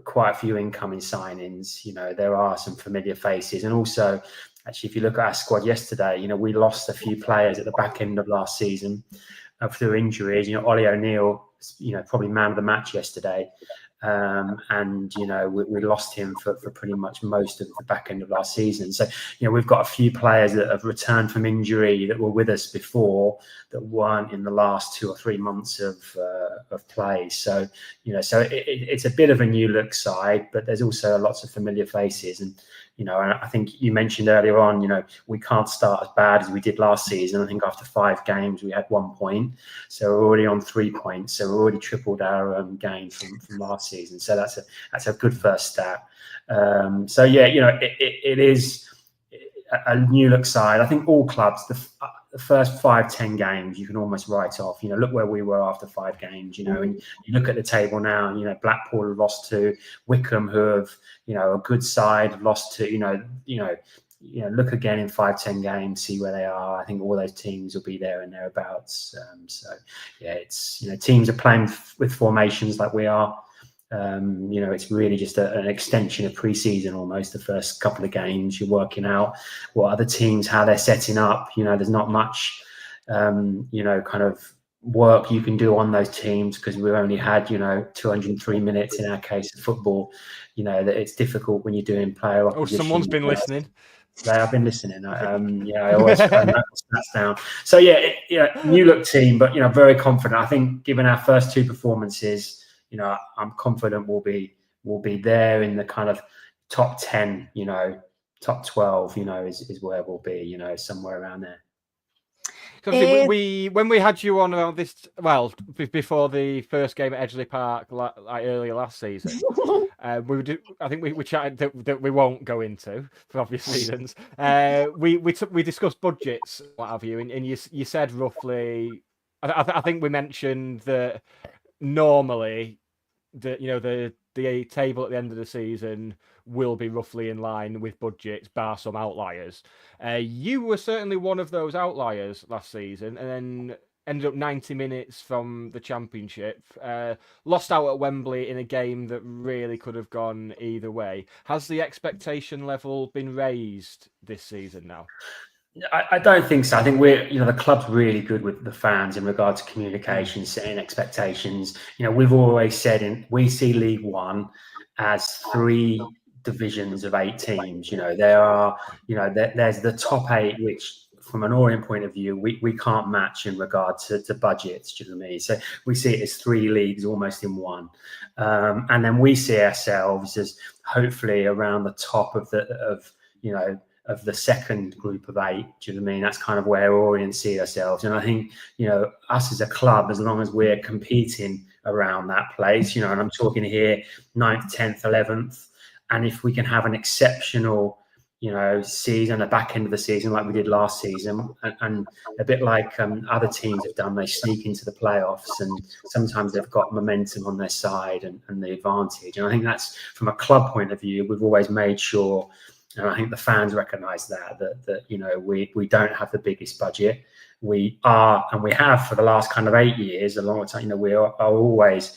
quite a few incoming signings, there are some familiar faces, and also actually if you look at our squad yesterday, we lost a few players at the back end of last season through injuries. Ollie O'Neill, probably man of the match yesterday. We lost him for pretty much most of the back end of last season. So, we've got a few players that have returned from injury that were with us before that weren't in the last 2 or 3 months of play. So, it's a bit of a new look side, but there's also lots of familiar faces. And, I think you mentioned earlier on, we can't start as bad as we did last season. I think after 5 games, we had 1 point. So we're already on 3 points. So we're already tripled our gain from last season. So that's a good first stat. It is a new look side. I think all clubs, the first 5-10 games, you can almost write off. Look where we were after 5 games. And you look at the table now. Blackpool have lost to Wycombe, who have a good side, have lost to look again in 5-10 games, see where they are. I think all those teams will be there and thereabouts. Teams are playing with formations like we are. It's really just an extension of pre-season almost. The first couple of games, you're working out what other teams, how they're setting up. There's not much, kind of work you can do on those teams because we've only had, 203 minutes in our case of football. That it's difficult when you're doing player opposition.
Oh, someone's been listening.
I've been listening. I always note the stats down. So new look team, but very confident. I think given our first two performances, I'm confident we'll be there in the kind of top 10, top 12, is where we'll be, somewhere around there.
When we had you on around this, before the first game at Edgeley Park, like earlier last season, I think we chatted that we won't go into for obvious reasons. We discussed budgets, what have you, and you said roughly. I think we mentioned that normally the table at the end of the season will be roughly in line with budgets, bar some outliers. You were certainly one of those outliers last season, and then ended up 90 minutes from the Championship. Lost out at Wembley in a game that really could have gone either way. Has the expectation level been raised this season now?
I don't think so. I think the club's really good with the fans in regard to communication, setting expectations. We've always said we see League One as 3 divisions of 8 teams. There are, there's the top 8, which from an Orient point of view, we can't match in regard to budgets. Do you know what I mean? So we see it as 3 leagues almost in one. And then we see ourselves as hopefully around the top of the second group of 8. Do you know what I mean? That's kind of where Orient see ourselves. And I think, us as a club, as long as we're competing around that place, and I'm talking here 9th, 10th, 11th, and if we can have an exceptional, season, the back end of the season like we did last season, and a bit like other teams have done, they sneak into the playoffs, and sometimes they've got momentum on their side and the advantage. And I think that's, from a club point of view, we've always made sure, and I think the fans recognise that we don't have the biggest budget. We are, and we have for the last kind of 8 years, a long time. We are always,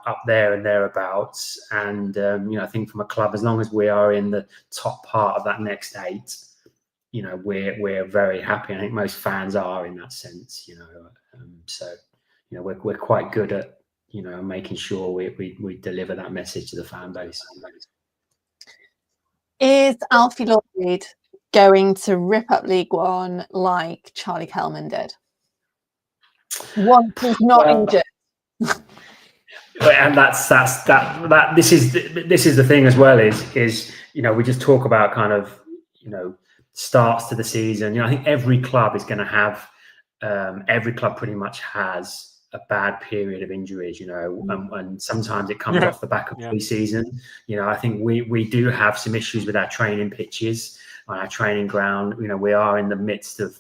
up there and thereabouts. And I think from a club, as long as we are in the top part of that next 8, we're very happy. I think most fans are in that sense. So we're quite good at making sure we deliver that message to the fan base.
Is Alfie Lloyd going to rip up League One like Charlie Kelman did? Once he's not injured.
And this is the thing as well, is we just talk about kind of starts to the season. I think every club is going to have every club pretty much has a bad period of injuries, and sometimes it comes off the back of pre-season. I think we do have some issues with our training pitches on our training ground. We are in the midst of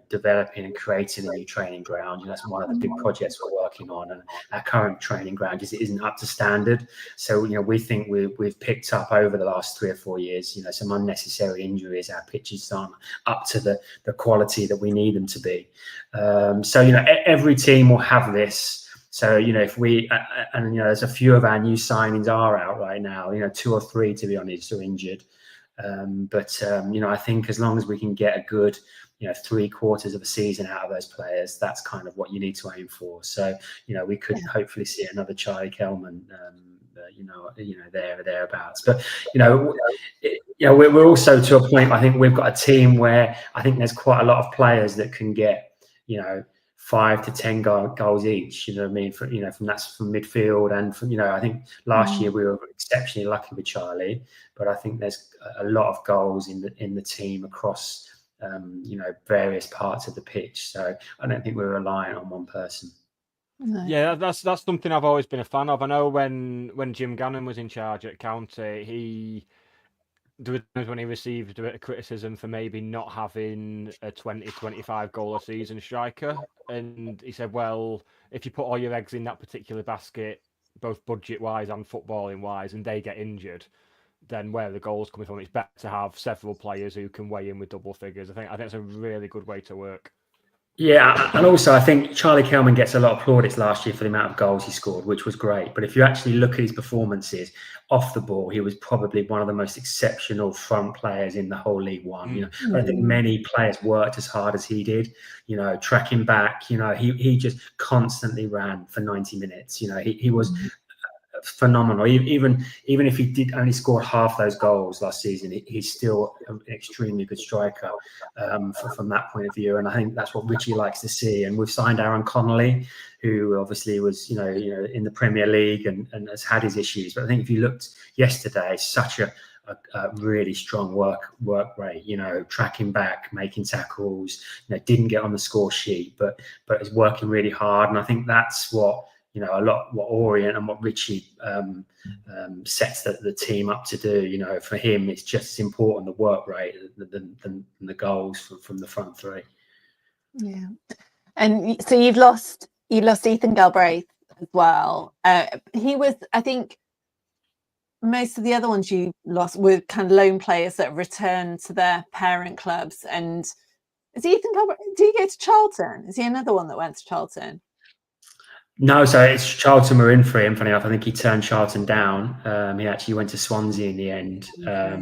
developing and creating a new training ground. That's one of the big projects we're working on, and our current training ground isn't up to standard. So we think we've picked up over the last 3 or 4 years some unnecessary injuries. Our pitches aren't up to the quality that we need them to be. So every team will have this. So if we there's a few of our new signings are out right now. 2 or 3 to be honest are injured. But I think as long as we can get a good 3/4 of a season out of those players, that's kind of what you need to aim for. So we could hopefully see another Charlie Kelman thereabouts. But we're also to a point. I think we've got a team where I think there's quite a lot of players that can get 5 to 10 goals each. You know what I mean? From midfield, and from I think last year we were exceptionally lucky with Charlie, but I think there's a lot of goals in the team across various parts of the pitch. So I don't think we're relying on one person.
No.
Yeah, that's something I've always been a fan of. I know when Jim Gannon was in charge at County, there were times when he received a bit of criticism for maybe not having a 20-25 goal a season striker. And he said, well, if you put all your eggs in that particular basket, both budget-wise and footballing-wise, and they get injured, then where are the goals coming from? It's better to have several players who can weigh in with double figures. I think it's a really good way to work.
Yeah, and also I think Charlie Kelman gets a lot of plaudits last year for the amount of goals he scored, which was great. But if you actually look at his performances off the ball, he was probably one of the most exceptional front players in the whole League One. I don't think many players worked as hard as he did. Tracking back, he just constantly ran for 90 minutes. He was phenomenal. Even if he did only scored half those goals last season, he's still an extremely good striker from that point of view. And I think that's what Richie likes to see. And we've signed Aaron Connolly, who obviously was in the Premier League and has had his issues. But I think if you looked yesterday, such a really strong work rate, tracking back, making tackles, didn't get on the score sheet, but is working really hard. And I think that's what what Orient and what Richie sets the team up to do. For him, it's just as important the work rate than the goals from the front three.
Yeah, and so you lost Ethan Galbraith as well. He was, I think, most of the other ones you lost were kind of loan players that returned to their parent clubs. And is Ethan Galbraith, did he go to Charlton? Is he another one that went to Charlton?
No, so it's Charlton were in for him. Funny enough, I think he turned Charlton down. He actually went to Swansea in the end.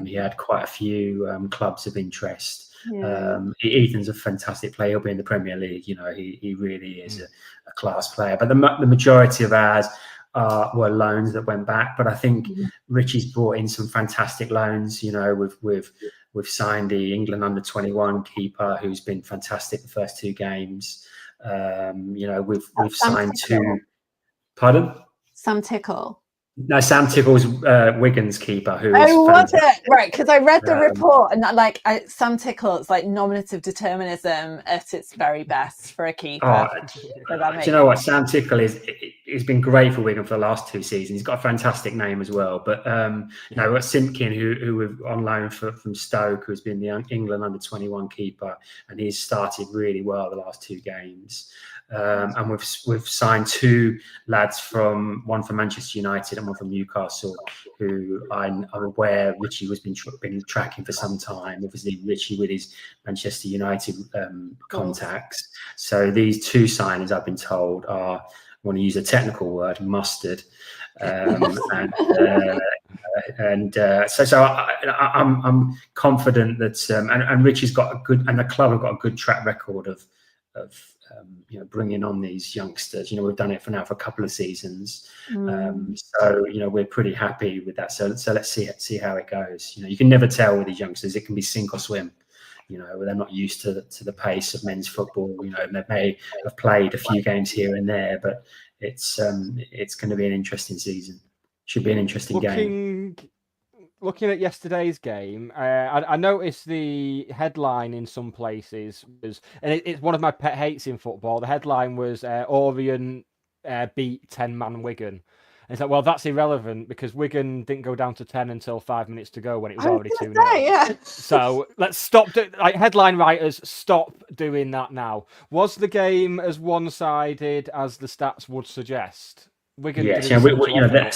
He had quite a few clubs of interest.
Yeah.
Ethan's a fantastic player. He'll be in the Premier League. He really is a class player. But the majority of ours were loans that went back. But I think Richie's brought in some fantastic loans. We've signed the England under-21 keeper, who's been fantastic the first two games. We've signed two. Pardon?
Sam Tickle.
No, Sam Tickle's Wigan's keeper. Who?
Oh, was it? Right, because I read the report and Sam Tickle, it's like nominative determinism at its very best for a keeper.
Do you know what? Sam Tickle he's been great for Wigan for the last two seasons. He's got a fantastic name as well. But we've got Simpkin, who we're on loan from Stoke, who's been the England under-21 keeper, and he's started really well the last two games. And we've signed two lads one from Manchester United and one from Newcastle, who I'm aware Richie has been tracking for some time. Obviously, Richie with his Manchester United contacts. So these two signings, I've been told, are, I want to use a technical word, mustard. I'm confident that and Richie's got a good, and the club have got a good track record of bringing on these youngsters. We've done it for a couple of seasons. So we're pretty happy with that. So let's see how it goes. You can never tell with these youngsters. It can be sink or swim. They're not used to the pace of men's football. They may have played a few games here and there, but it's going to be an interesting season. Should be an interesting game.
Looking at yesterday's game, I noticed the headline in some places was, and it's one of my pet hates in football. The headline was Orient beat 10-man Wigan. And it's like, well, that's irrelevant because Wigan didn't go down to 10 until 5 minutes to go when it was already 2-0.
Yeah.
So let's stop. Headline writers, stop doing that now. Was the game as one-sided as the stats would suggest? Wigan,
yes,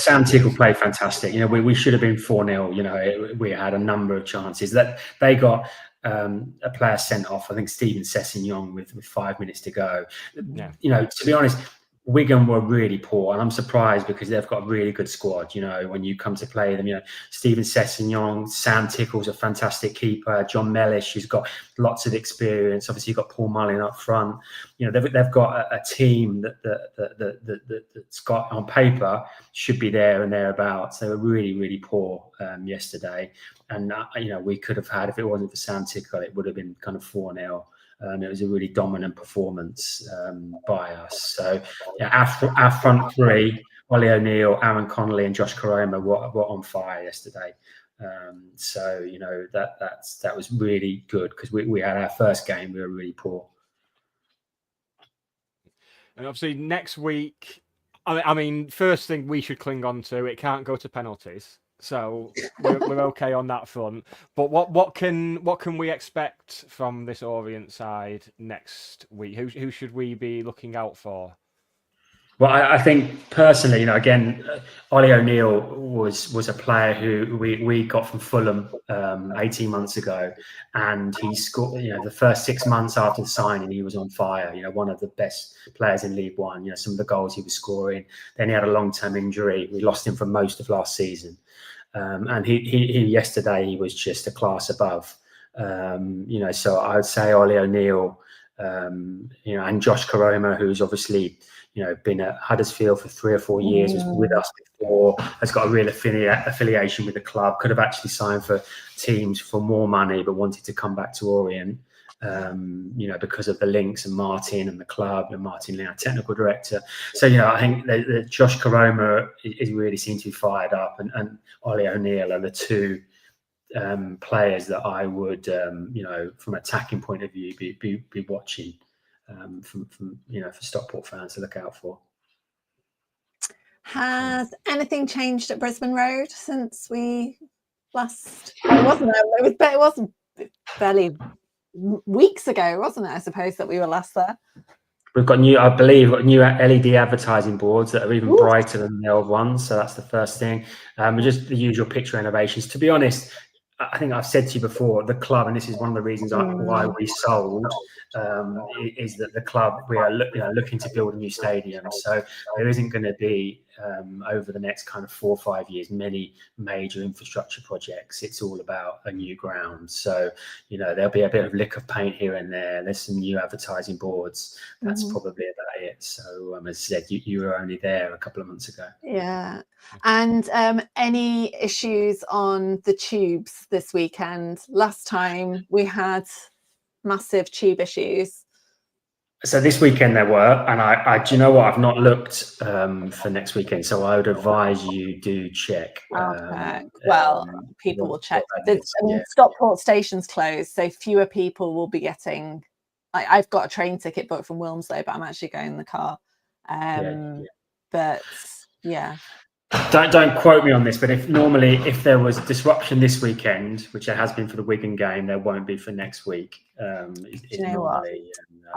Sam Tickle played fantastic. We should have been 4-0. We had a number of chances that they got a player sent off. I think Steven Sessegnon with 5 minutes to go. Yeah. To be honest, Wigan were really poor, and I'm surprised because they've got a really good squad. When you come to play them, Steven Sessegnon, Sam Tickle's a fantastic keeper. John Mellish, who's got lots of experience. Obviously, you've got Paul Mullin up front. They've got a team that's got on paper should be there and thereabouts. They were really, really poor yesterday, and we could have had, if it wasn't for Sam Tickle, it would have been kind of 4-0. It was a really dominant performance by us. So, our front three, Ollie O'Neill, Aaron Connolly, and Josh Koroma were on fire yesterday. That was really good because we had our first game. We were really poor.
And obviously, next week, I mean, first thing we should cling on to, it can't go to penalties. So we're okay on that front. But what can we expect from this Orient side next week? Who should we be looking out for?
Well, I think personally, again, Ollie O'Neill was a player who we got from Fulham 18 months ago, and he scored. The first 6 months after the signing, he was on fire. One of the best players in League One. Some of the goals he was scoring. Then he had a long-term injury. We lost him for most of last season, and he yesterday he was just a class above. So I would say Ollie O'Neill And Josh Caroma, who's obviously, been at Huddersfield for 3 or 4 years, was with us before, has got a real affiliation with the club, could have actually signed for teams for more money, but wanted to come back to Orient, because of the links and Martin and the club, and Martin Lee, our technical director. So, I think that Josh Caroma is really seemed to be fired up, and Ollie O'Neill are the two players that I would, from an attacking point of view, be watching from for Stockport fans to look out for.
Has anything changed at Brisbane Road since we last? It wasn't barely weeks ago, wasn't it? I suppose that we were last there.
We've got new LED advertising boards that are even brighter than the old ones. So that's the first thing. Just the usual picture renovations. To be honest, I think I've said to you before, the club, and this is one of the reasons why we sold, is that the club, we are looking to build a new stadium. So there isn't going to be, over the next kind of 4 or 5 years, many major infrastructure projects. It's all about a new ground. So, there'll be a bit of lick of paint here and there. There's some new advertising boards. That's probably about it. So, as I said, you were only there a couple of months ago.
Yeah. And any issues on the tubes this weekend? Last time we had massive tube issues.
So this weekend there were, and I do you know what? I've not looked for next weekend, so I would advise you do check.
People will check. Stockport station's closed, so fewer people will be getting. I've got a train ticket booked from Wilmslow, but I'm actually going in the car. But yeah.
Don't quote me on this, but if there was disruption this weekend, which there has been for the Wigan game, there won't be for next week.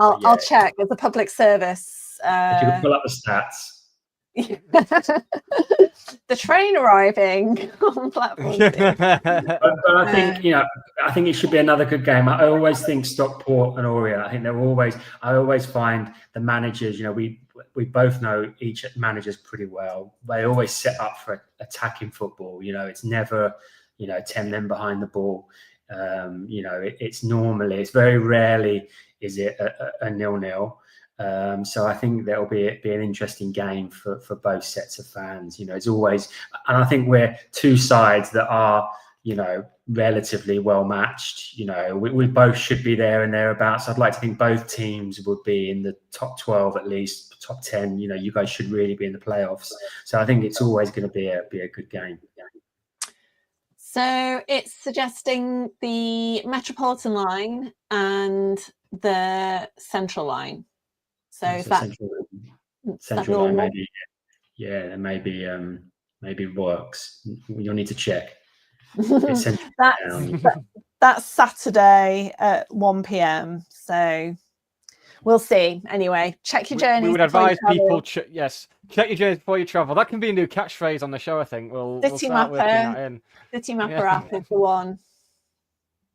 I'll check. There's a public service.
If you can pull up the stats.
The train arriving on platform 6.
but I think it should be another good game. I always think Stockport and Orient. I think I always find the managers. We both know each managers pretty well. They always set up for attacking football. It's never 10 men behind the ball. It's very rarely is it a 0-0. So I think there'll be an interesting game for both sets of fans. It's always, and I think we're two sides that are, relatively well matched. We both should be there and thereabouts. I'd like to think both teams would be in the top 12 at least, top 10. You guys should really be in the playoffs. So I think it's always going to be a good game.
So it's suggesting the Metropolitan line and the Central line. So is that
Central line maybe? Yeah, maybe works. You'll need to check.
That's Saturday at 1 p.m. So we'll see. Anyway, check your journeys.
We would advise people, check your journeys before you travel. That can be a new catchphrase on the show, I think. We'll start working that in.
City Mapper app is the one.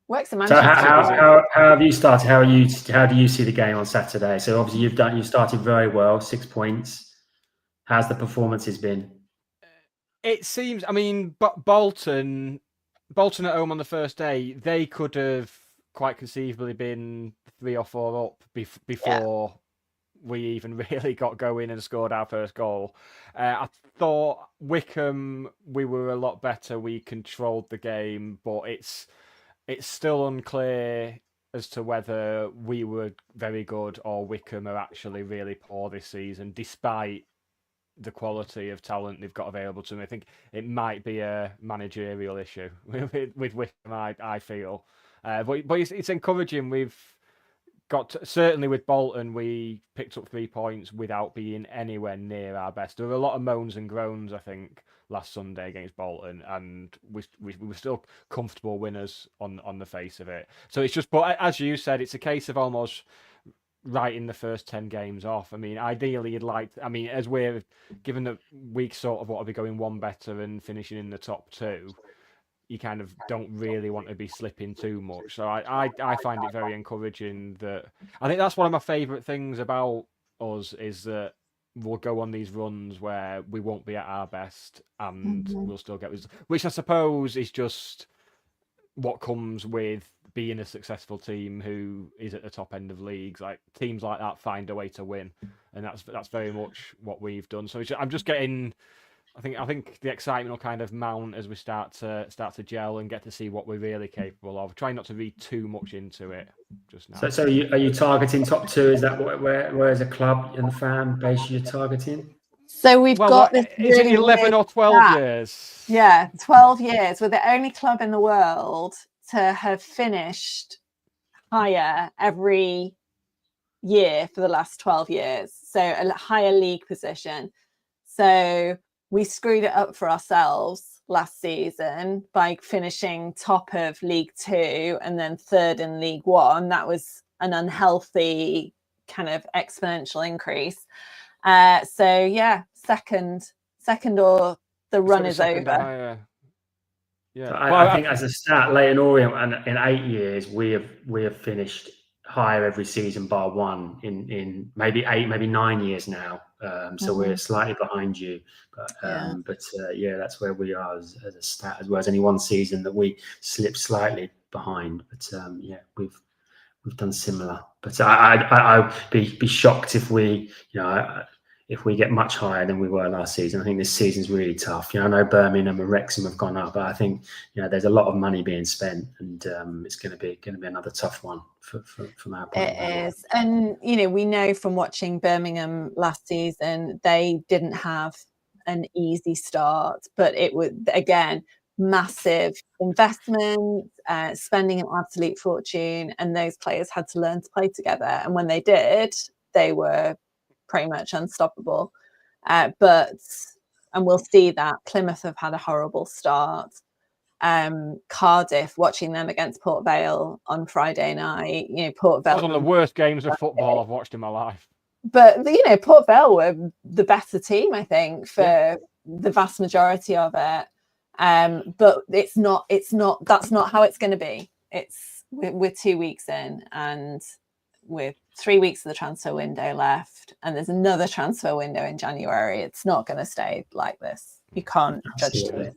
Works in Manchester.
So how have you started? How do you see the game on Saturday? So obviously you started very well, 6 points. How's the performances been?
It seems, Bolton at home on the first day, they could have quite conceivably been 3 or 4 up before we even really got going and scored our first goal. I thought Wycombe, we were a lot better. We controlled the game, but it's still unclear as to whether we were very good or Wycombe are actually really poor this season, despite the quality of talent they've got available to them. I think it might be a managerial issue with Wycombe, I feel. But it's encouraging. We've got certainly with Bolton, we picked up 3 points without being anywhere near our best. There were a lot of moans and groans, I think, last Sunday against Bolton, and we were still comfortable winners on the face of it. So it's just, but as you said, it's a case of almost writing the first 10 games off. Ideally, you'd like, as we're given that we sort of want to be going one better and finishing in the top 2, you kind of don't really want to be slipping too much. So I find it very encouraging that I think that's one of my favourite things about us is that we'll go on these runs where we won't be at our best and we'll still get results, which I suppose is just what comes with being a successful team who is at the top end of leagues. Like teams like that find a way to win, and that's very much what we've done. So I'm just getting. I think the excitement will kind of mount as we start to gel and get to see what we're really capable of. Try not to read too much into it just now.
So are you targeting top two? Is that where as a club and the fan base you're targeting?
So we've got this.
Is it
really
11
weird
or 12
stat.
years?
Yeah, 12 years. We're the only club in the world to have finished higher every year for the last 12 years. So a higher league position. So we screwed it up for ourselves last season by finishing top of League Two and then third in League One. That was an unhealthy kind of exponential increase. So yeah, second or the run is over.
Yeah,
so I think as a stat, Leighton Orient, and in 8 years we have finished higher every season bar one in maybe 8, maybe 9 years now. So we're slightly behind you, but yeah, that's where we are as a stat, as well as any one season that we slipped slightly behind. But yeah, we've done similar. But I'd be shocked if we, if we get much higher than we were last season. I think this season's really tough. I know Birmingham and Wrexham have gone up, but I think there's a lot of money being spent, and it's going to be another tough one from our point of view.
It is, and we know from watching Birmingham last season, they didn't have an easy start, but it was again massive investment, spending an absolute fortune, and those players had to learn to play together. And when they did, they were pretty much unstoppable. And we'll see that Plymouth have had a horrible start. Cardiff, watching them against Port Vale on Friday night, Port Vale,
one of the worst games of football I've watched in my life.
But Port Vale were the better team, I think, for the vast majority of it. But it's not. That's not how it's going to be. We're 2 weeks in, and with 3 weeks of the transfer window left, and there's another transfer window in January. It's not going to stay like this. You can't judge it.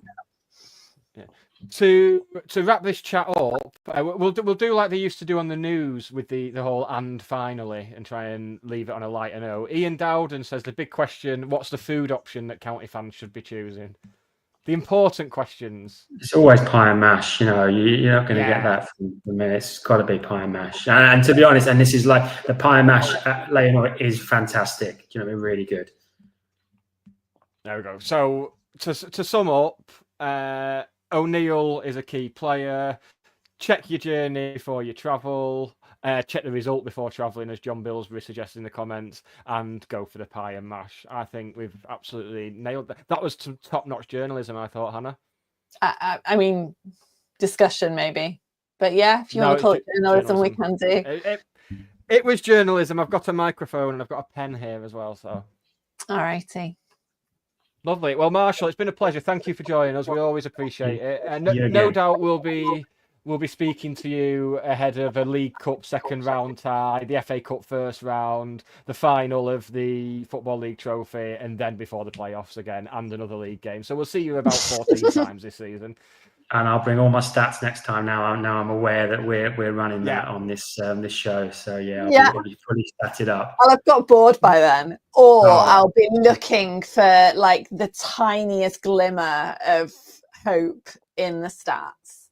Yeah. To wrap this chat up, we'll do like they used to do on the news with the whole "and finally" and try and leave it on a lighter note. Ian Dowden says the big question: what's the food option that county fans should be choosing? The important questions.
It's always pie and mash. You're not going to get that from me. It's got to be pie and mash. And to be honest, and this is like the pie and mash at Leighton is fantastic. Really good.
There we go. So to sum up, O'Neill is a key player. Check your journey before you travel. Check the result before travelling, as John Billsbury suggested in the comments, and go for the pie and mash. I think we've absolutely nailed that. That was top-notch journalism, I thought, Hannah.
I mean, discussion maybe. But yeah, if you want to call it journalism, we can do.
It was journalism. I've got a microphone and I've got a pen here as well. So,
all righty.
Lovely. Well, Marshall, it's been a pleasure. Thank you for joining us. We always appreciate it. And no doubt we'll be speaking to you ahead of a League Cup second round tie, the FA Cup first round, the final of the Football League Trophy, and then before the playoffs again, and another league game. So we'll see you about 14 times this season.
And I'll bring all my stats next time. Now I'm aware that we're running that on this show. So I'll be fully statted up.
I'll have got bored by then, or I'll be looking for like the tiniest glimmer of hope in the stats.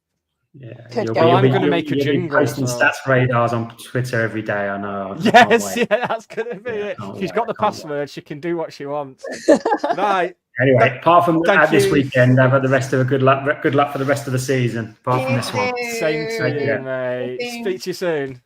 Yeah,
I'm going to make a jingle.
Posting stats radars on Twitter every day. I know.
Yes, that's going to be it. She's got the password. She can do what she wants. Right.
Anyway, apart from this weekend, have the rest of a good luck for the rest of the season. Apart from this one.
Same to you, mate. Speak to you soon.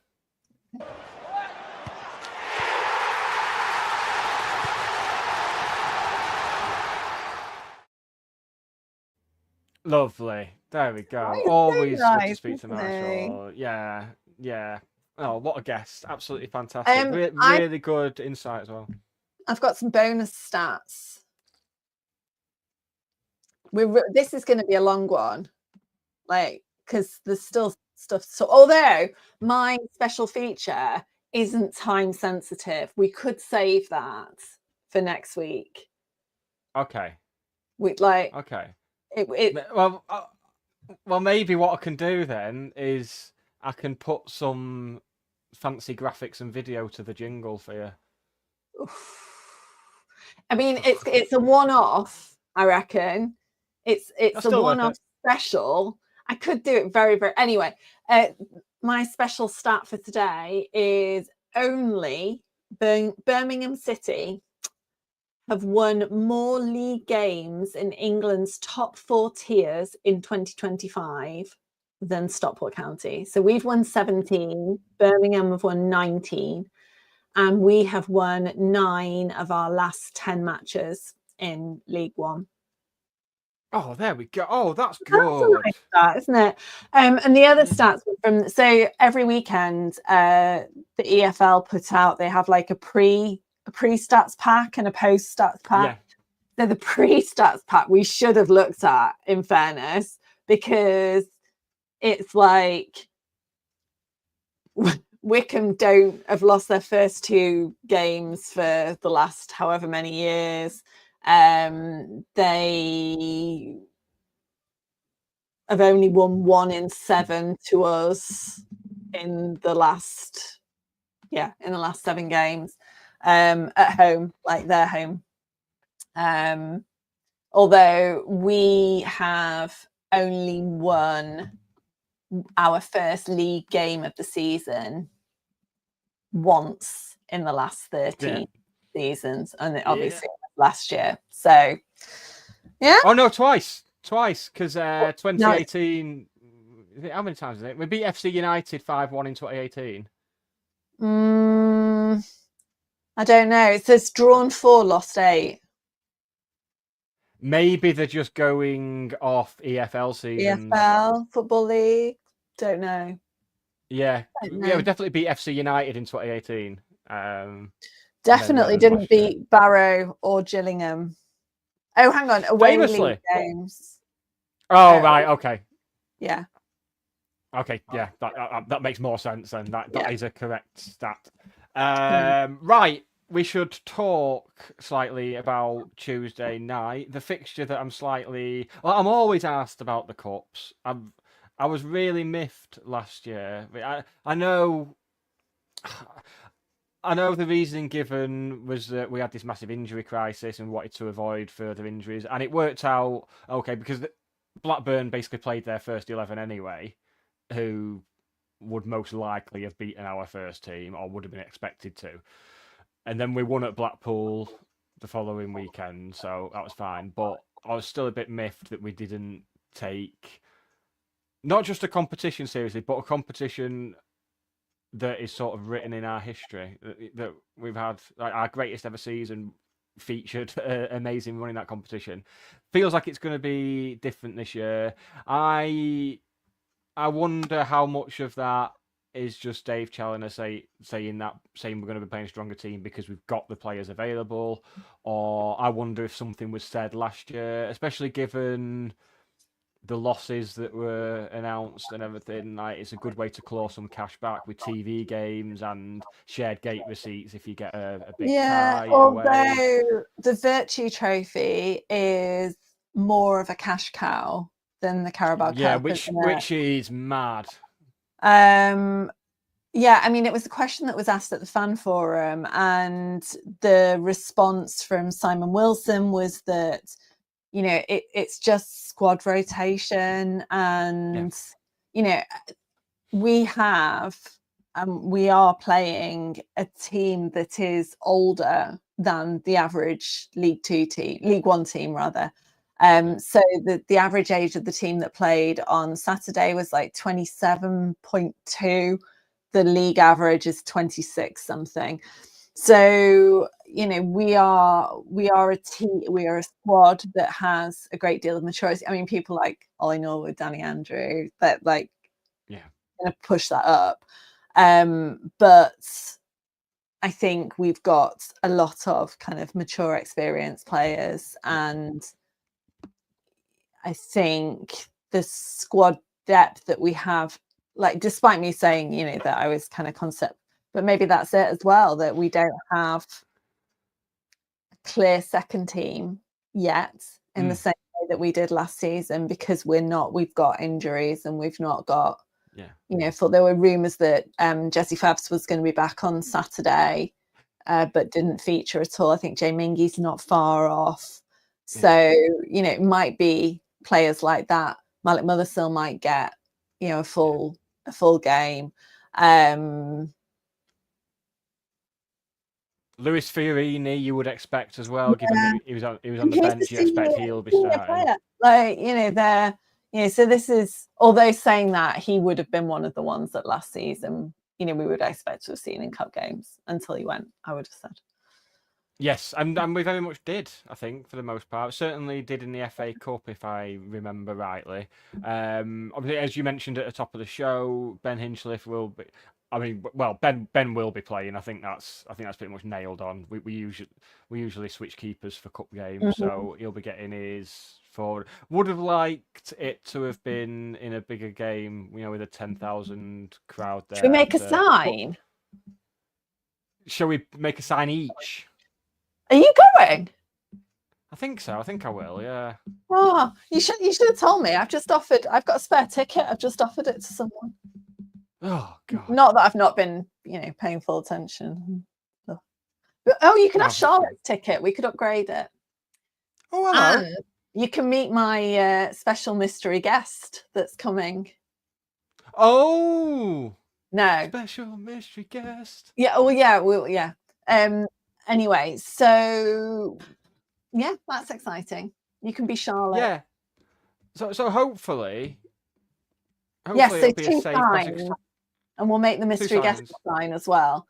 Lovely. There we go. Always good to speak to Marshall. Yeah. Oh, what a guest. Absolutely fantastic. Really good insight as well.
I've got some bonus stats. This is going to be a long one, because there's still stuff. So although my special feature isn't time sensitive, we could save that for next week.
Okay.
Okay.
Well, maybe what I can do then is I can put some fancy graphics and video to the jingle for you.
I mean, it's a one-off, I reckon. It's
That's
a
still worth
one-off
it.
special. I could do it very, very anyway. My special stat for today is only Birmingham City have won more league games in England's top 4 tiers in 2025 than Stockport County. So we've won 17, Birmingham have won 19, and we have won 9 of our last 10 matches in League One.
Oh, there we go. Oh, that's
That's a
good.
nice stat, isn't it? And the other stats were from, so every weekend, the EFL put out, they have like a pre-stats pack and a post-stats pack.
Yeah.
So the pre-stats pack we should have looked at, in fairness, because it's like Wycombe don't have lost their first 2 games for the last however many years. They have only won 1 in 7 to us in the last 7 games at home, like their home. Although we have only won our first league game of the season once in the last 13 seasons, and obviously last year. So yeah.
Oh no, twice, because 2018. How many times is it? We beat FC United 5-1 in 2018.
I don't know. It says drawn 4, lost 8.
Maybe they're just going off EFL seasons.
EFL Football League. Don't know.
Yeah, we definitely beat FC United in 2018.
Definitely didn't beat Barrow or Gillingham. Oh, hang on, away league games.
Oh, right, okay.
Yeah.
Okay, yeah, that makes more sense, and that is a correct stat. Right, we should talk slightly about Tuesday night, the fixture that I'm always asked about the cups. I was really miffed last year. I know the reasoning given was that we had this massive injury crisis and wanted to avoid further injuries, and it worked out okay because Blackburn basically played their first 11 anyway, who would most likely have beaten our first team or would have been expected to. And then we won at Blackpool the following weekend, so that was fine. But I was still a bit miffed that we didn't take not just a competition seriously, but a competition that is sort of written in our history. That we've had our greatest ever season featured amazing running that competition. Feels like it's going to be different this year. I wonder how much of that is just Dave Challoner saying we're going to be playing a stronger team because we've got the players available, or I wonder if something was said last year, especially given the losses that were announced and everything. Like, it's a good way to claw some cash back with TV games and shared gate receipts if you get a big tie
although
away.
The Virtue Trophy is more of a cash cow than the Carabao Cup,
which is mad.
Yeah, I mean, it was a question that was asked at the fan forum, and the response from Simon Wilson was that, you know, it's just squad rotation, and you know, we are playing a team that is older than the average League One team rather. So the average age of the team that played on Saturday was like 27.2. The league average is 26 something. So, you know, we are a team, we are a squad that has a great deal of maturity. I mean, people like Ollie Norwood, Danny Andrew, that like going to push that up. But I think we've got a lot of kind of mature, experienced players, and I think the squad depth that we have, like, despite me saying, you know, that I was kind of concept, but maybe that's it as well, that we don't have a clear second team yet in the same way that we did last season, because we've got injuries and we've not got thought there were rumours that Jesse Fabs was going to be back on Saturday, but didn't feature at all. I think Jay Mingy's not far off. So, it might be players like that. Malik Mothersill might get, a full game.
Luis Fiorini, you would expect as well, given that he was on the bench. You expect he'll be starting.
So this is, although saying that, he would have been one of the ones that last season, we would expect to have seen in cup games until he went, I would have said.
Yes, and we very much did, I think, for the most part. Certainly did in the FA Cup, if I remember rightly. Obviously, as you mentioned at the top of the show, Ben Hinchliffe will be. Ben will be playing. I think that's pretty much nailed on. We usually switch keepers for cup games, so he'll be getting his forward. Would have liked it to have been in a bigger game, with a 10,000 crowd there.
Should we make a sign?
Shall we make a sign each?
Are you going?
I think so. I think I will. Yeah.
Oh, you should have told me. I've got a spare ticket. I've just offered it to someone.
Oh God.
Not that I've not been, paying full attention. But, you can have Charlotte's ticket. We could upgrade it.
Oh, hello.
And you can meet my special mystery guest that's coming.
Oh.
No.
Special mystery guest.
Yeah. Oh, yeah. Anyway, so yeah, that's exciting. You can be Charlotte.
Yeah. So hopefully
yes, so
it'll be
two
a safe
signs, and we'll make the mystery guest
signs.
sign as well.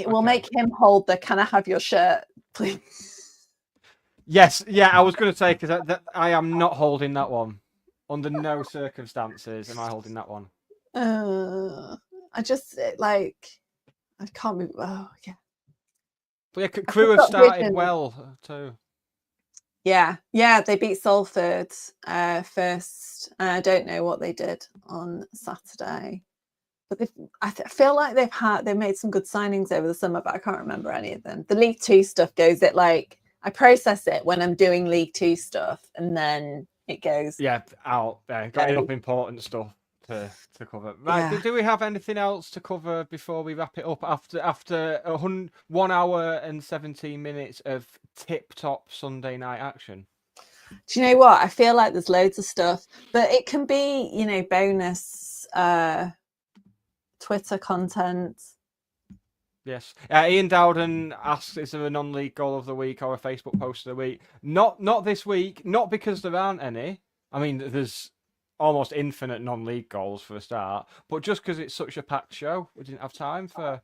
We'll make him hold the "Can I have your shirt, please?"
Yes, yeah, I was going to say, because I am not holding that one. Under no circumstances am I holding that one.
I can't move. Oh yeah.
But yeah, Crewe have started well too.
Yeah, they beat Salford first. I don't know what they did on Saturday, but I feel like they've made some good signings over the summer, but I can't remember any of them. The League Two stuff goes I process it when I'm doing League Two stuff, and then it goes
out there. Got enough important stuff to cover. Right, do we have anything else to cover before we wrap it up after 1 hour and 17 minutes of tip-top Sunday night action?
Do you know what? I feel like there's loads of stuff, but it can be, bonus Twitter content.
Yes. Ian Dowden asks, is there a non-league goal of the week or a Facebook post of the week? Not this week, not because there aren't any. I mean, there's almost infinite non-league goals for a start, but just because it's such a packed show, we didn't have time for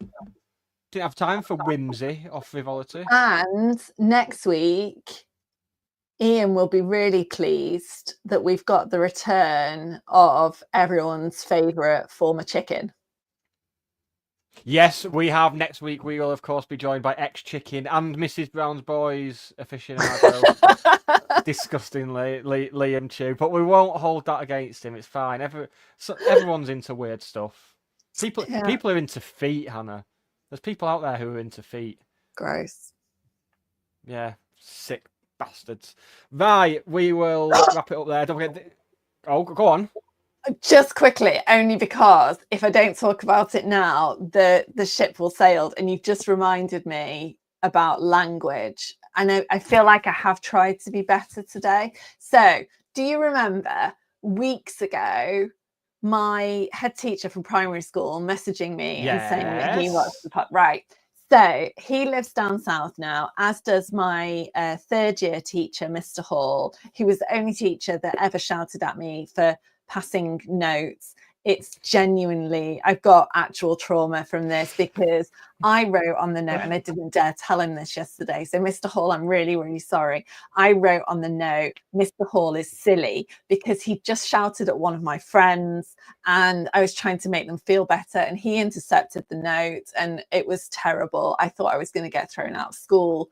whimsy or frivolity.
And next week, Ian will be really pleased that we've got the return of everyone's favourite former chicken.
Yes, we have. Next week, we will, of course, be joined by ex-chicken and Mrs. Brown's boys aficionado. Disgustingly, Liam Chew. But we won't hold that against him. It's fine. Everyone's into weird stuff. People are into feet, Hannah. There's people out there who are into feet.
Gross.
Yeah, sick bastards. Right, we will wrap it up there. Don't forget... Oh, go on.
Just quickly, only because if I don't talk about it now, the ship will sail. And you've just reminded me about language. I feel like I have tried to be better today. So, do you remember weeks ago, my head teacher from primary school messaging me and saying that he was the pub? Right. So he lives down south now, as does my third year teacher, Mr. Hall, who was the only teacher that ever shouted at me for passing notes. It's genuinely, I've got actual trauma from this because I wrote on the note, and I didn't dare tell him this yesterday. So Mr. Hall, I'm really, really sorry. I wrote on the note, Mr. Hall is silly because he just shouted at one of my friends and I was trying to make them feel better, and he intercepted the note and it was terrible. I thought I was going to get thrown out of school.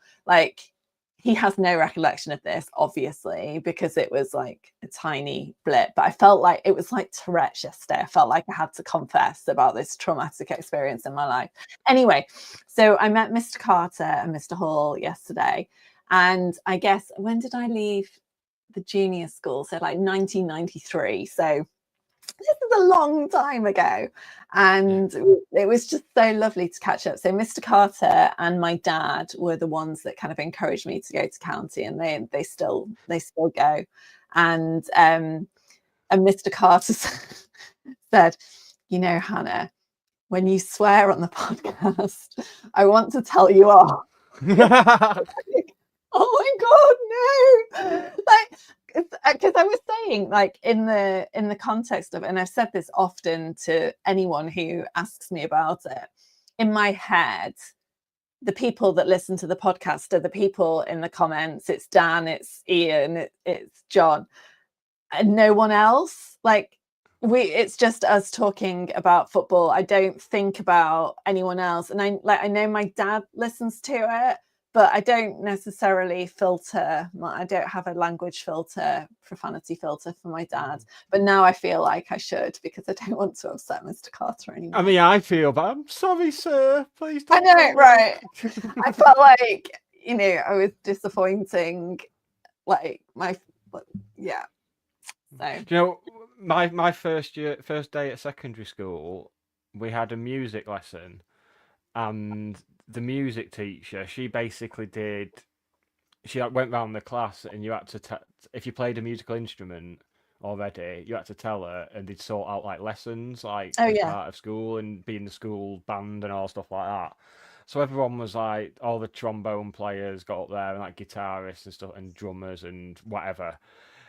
He has no recollection of this, obviously, because it was like a tiny blip. But I felt like it was like Tourette's yesterday. I felt like I had to confess about this traumatic experience in my life. Anyway, so I met Mr. Carter and Mr. Hall yesterday. And I guess, when did I leave the junior school? So 1993. So this is a long time ago, and it was just so lovely to catch up. So Mr. Carter and my dad were the ones that kind of encouraged me to go to county, and they still go. And Mr. Carter said, you know, Hannah, when you swear on the podcast, I want to tell you off. Oh my god, no! Like, because I was saying, like, in the context of, and I've said this often to anyone who asks me about it, in my head, the people that listen to the podcast are the people in the comments. It's Dan, it's Ian, it's John, and no one else. Like, it's just us talking about football. I don't think about anyone else, and I know my dad listens to it, but I don't necessarily filter. I don't have a language filter, profanity filter for my dad. But now I feel like I should, because I don't want to upset Mr. Carter anymore.
I mean, I feel bad. I'm sorry, sir. Please
I
don't.
know, right? I felt like, you know, I was disappointing. Like yeah. So,
Do you know, my first day at secondary school, we had a music lesson, and the music teacher, she basically she went round the class, and you had to if you played a musical instrument already, you had to tell her, and they'd sort out like lessons, like as part of school, and be in the school band and all stuff like that. So everyone was like, all the trombone players got up there, and like guitarists and stuff, and drummers and whatever.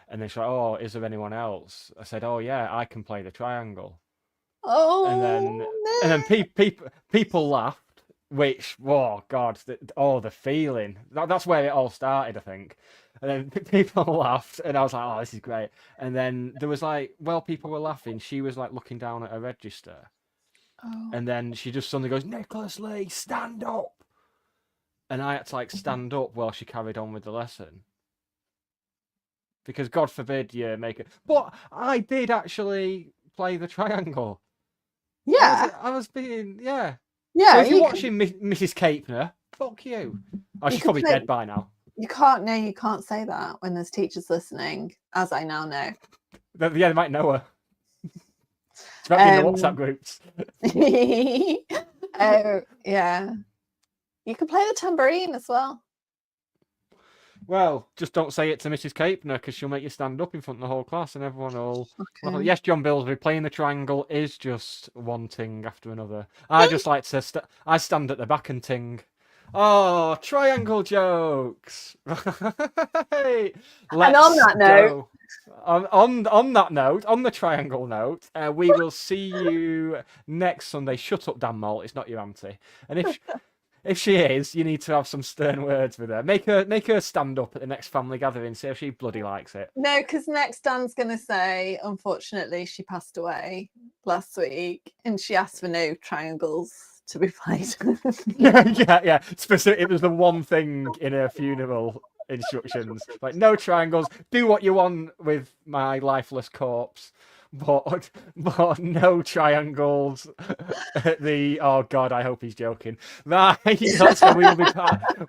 And then she's like, "Oh, is there anyone else?" I said, "Oh yeah, I can play the triangle." And then people laughed, which, oh god, the feeling. That's where it all started, I think. And then people laughed, and I was like, "Oh, this is great." And then there was like, while people were laughing, she was like looking down at her register, and then she just suddenly goes, "Nicholas Lee, stand up!" And I had to like stand up while she carried on with the lesson. Because God forbid you make it. But I did actually play the triangle.
yeah.
I was being, yeah.
Yeah.
So if you're watching Mrs. Capener, fuck you. Oh, she's probably dead by now.
You can't say that when there's teachers listening, as I now know.
Yeah, they might know her. It's about in the WhatsApp groups.
Oh, yeah. You can play the tambourine as well.
Well, just don't say it to Mrs. Capener, because she'll make you stand up in front of the whole class, and everyone will.
Okay.
Well, yes, John Billsbury, playing the triangle is just one ting after another. I just like to. I stand at the back and ting. Oh, triangle jokes! Hey,
and on that note,
on that note, on the triangle note, we will see you next Sunday. Shut up, Dan Malt. It's not your auntie. And if she is, you need to have some stern words with her. Make her stand up at the next family gathering. See if she bloody likes it.
no, because next Dan's going to say, unfortunately, she passed away last week, and she asked for no triangles to be played.
yeah. It was the one thing in her funeral instructions. Like, no triangles. Do what you want with my lifeless corpse. But no triangles. Oh god, I hope he's joking. Right, that's where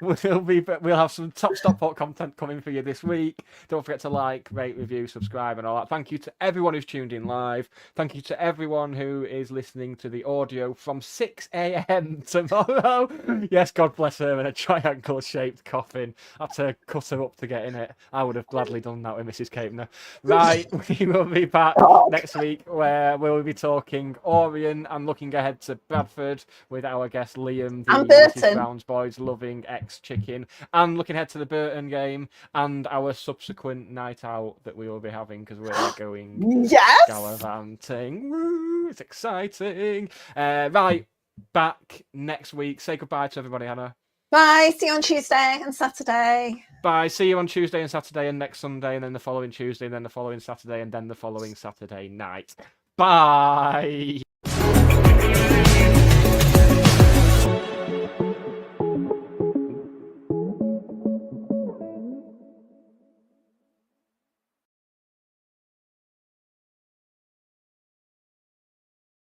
we'll have some top Stockport content coming for you this week. Don't forget to like, rate, review, subscribe, and all that. Thank you to everyone who's tuned in live. Thank you to everyone who is listening to the audio from 6 a.m. tomorrow. Yes, God bless her in a triangle-shaped coffin. I had to cut her up to get in it. I would have gladly done that with Mrs. Capener. Right, we will be back next week, where we'll be talking Orient and looking ahead to Bradford with our guest Liam, the Mrs. Brown's Boys loving ex-chicken, and looking ahead to the Burton game and our subsequent night out that we will be having, because we're going gallivanting. Woo, it's exciting. Right, back next week. Say goodbye to everybody, Hannah.
Bye. See you on Tuesday and Saturday.
Bye. See you on Tuesday and Saturday and next Sunday, and then the following Tuesday, and then the following Saturday, and then the following Saturday night. Bye.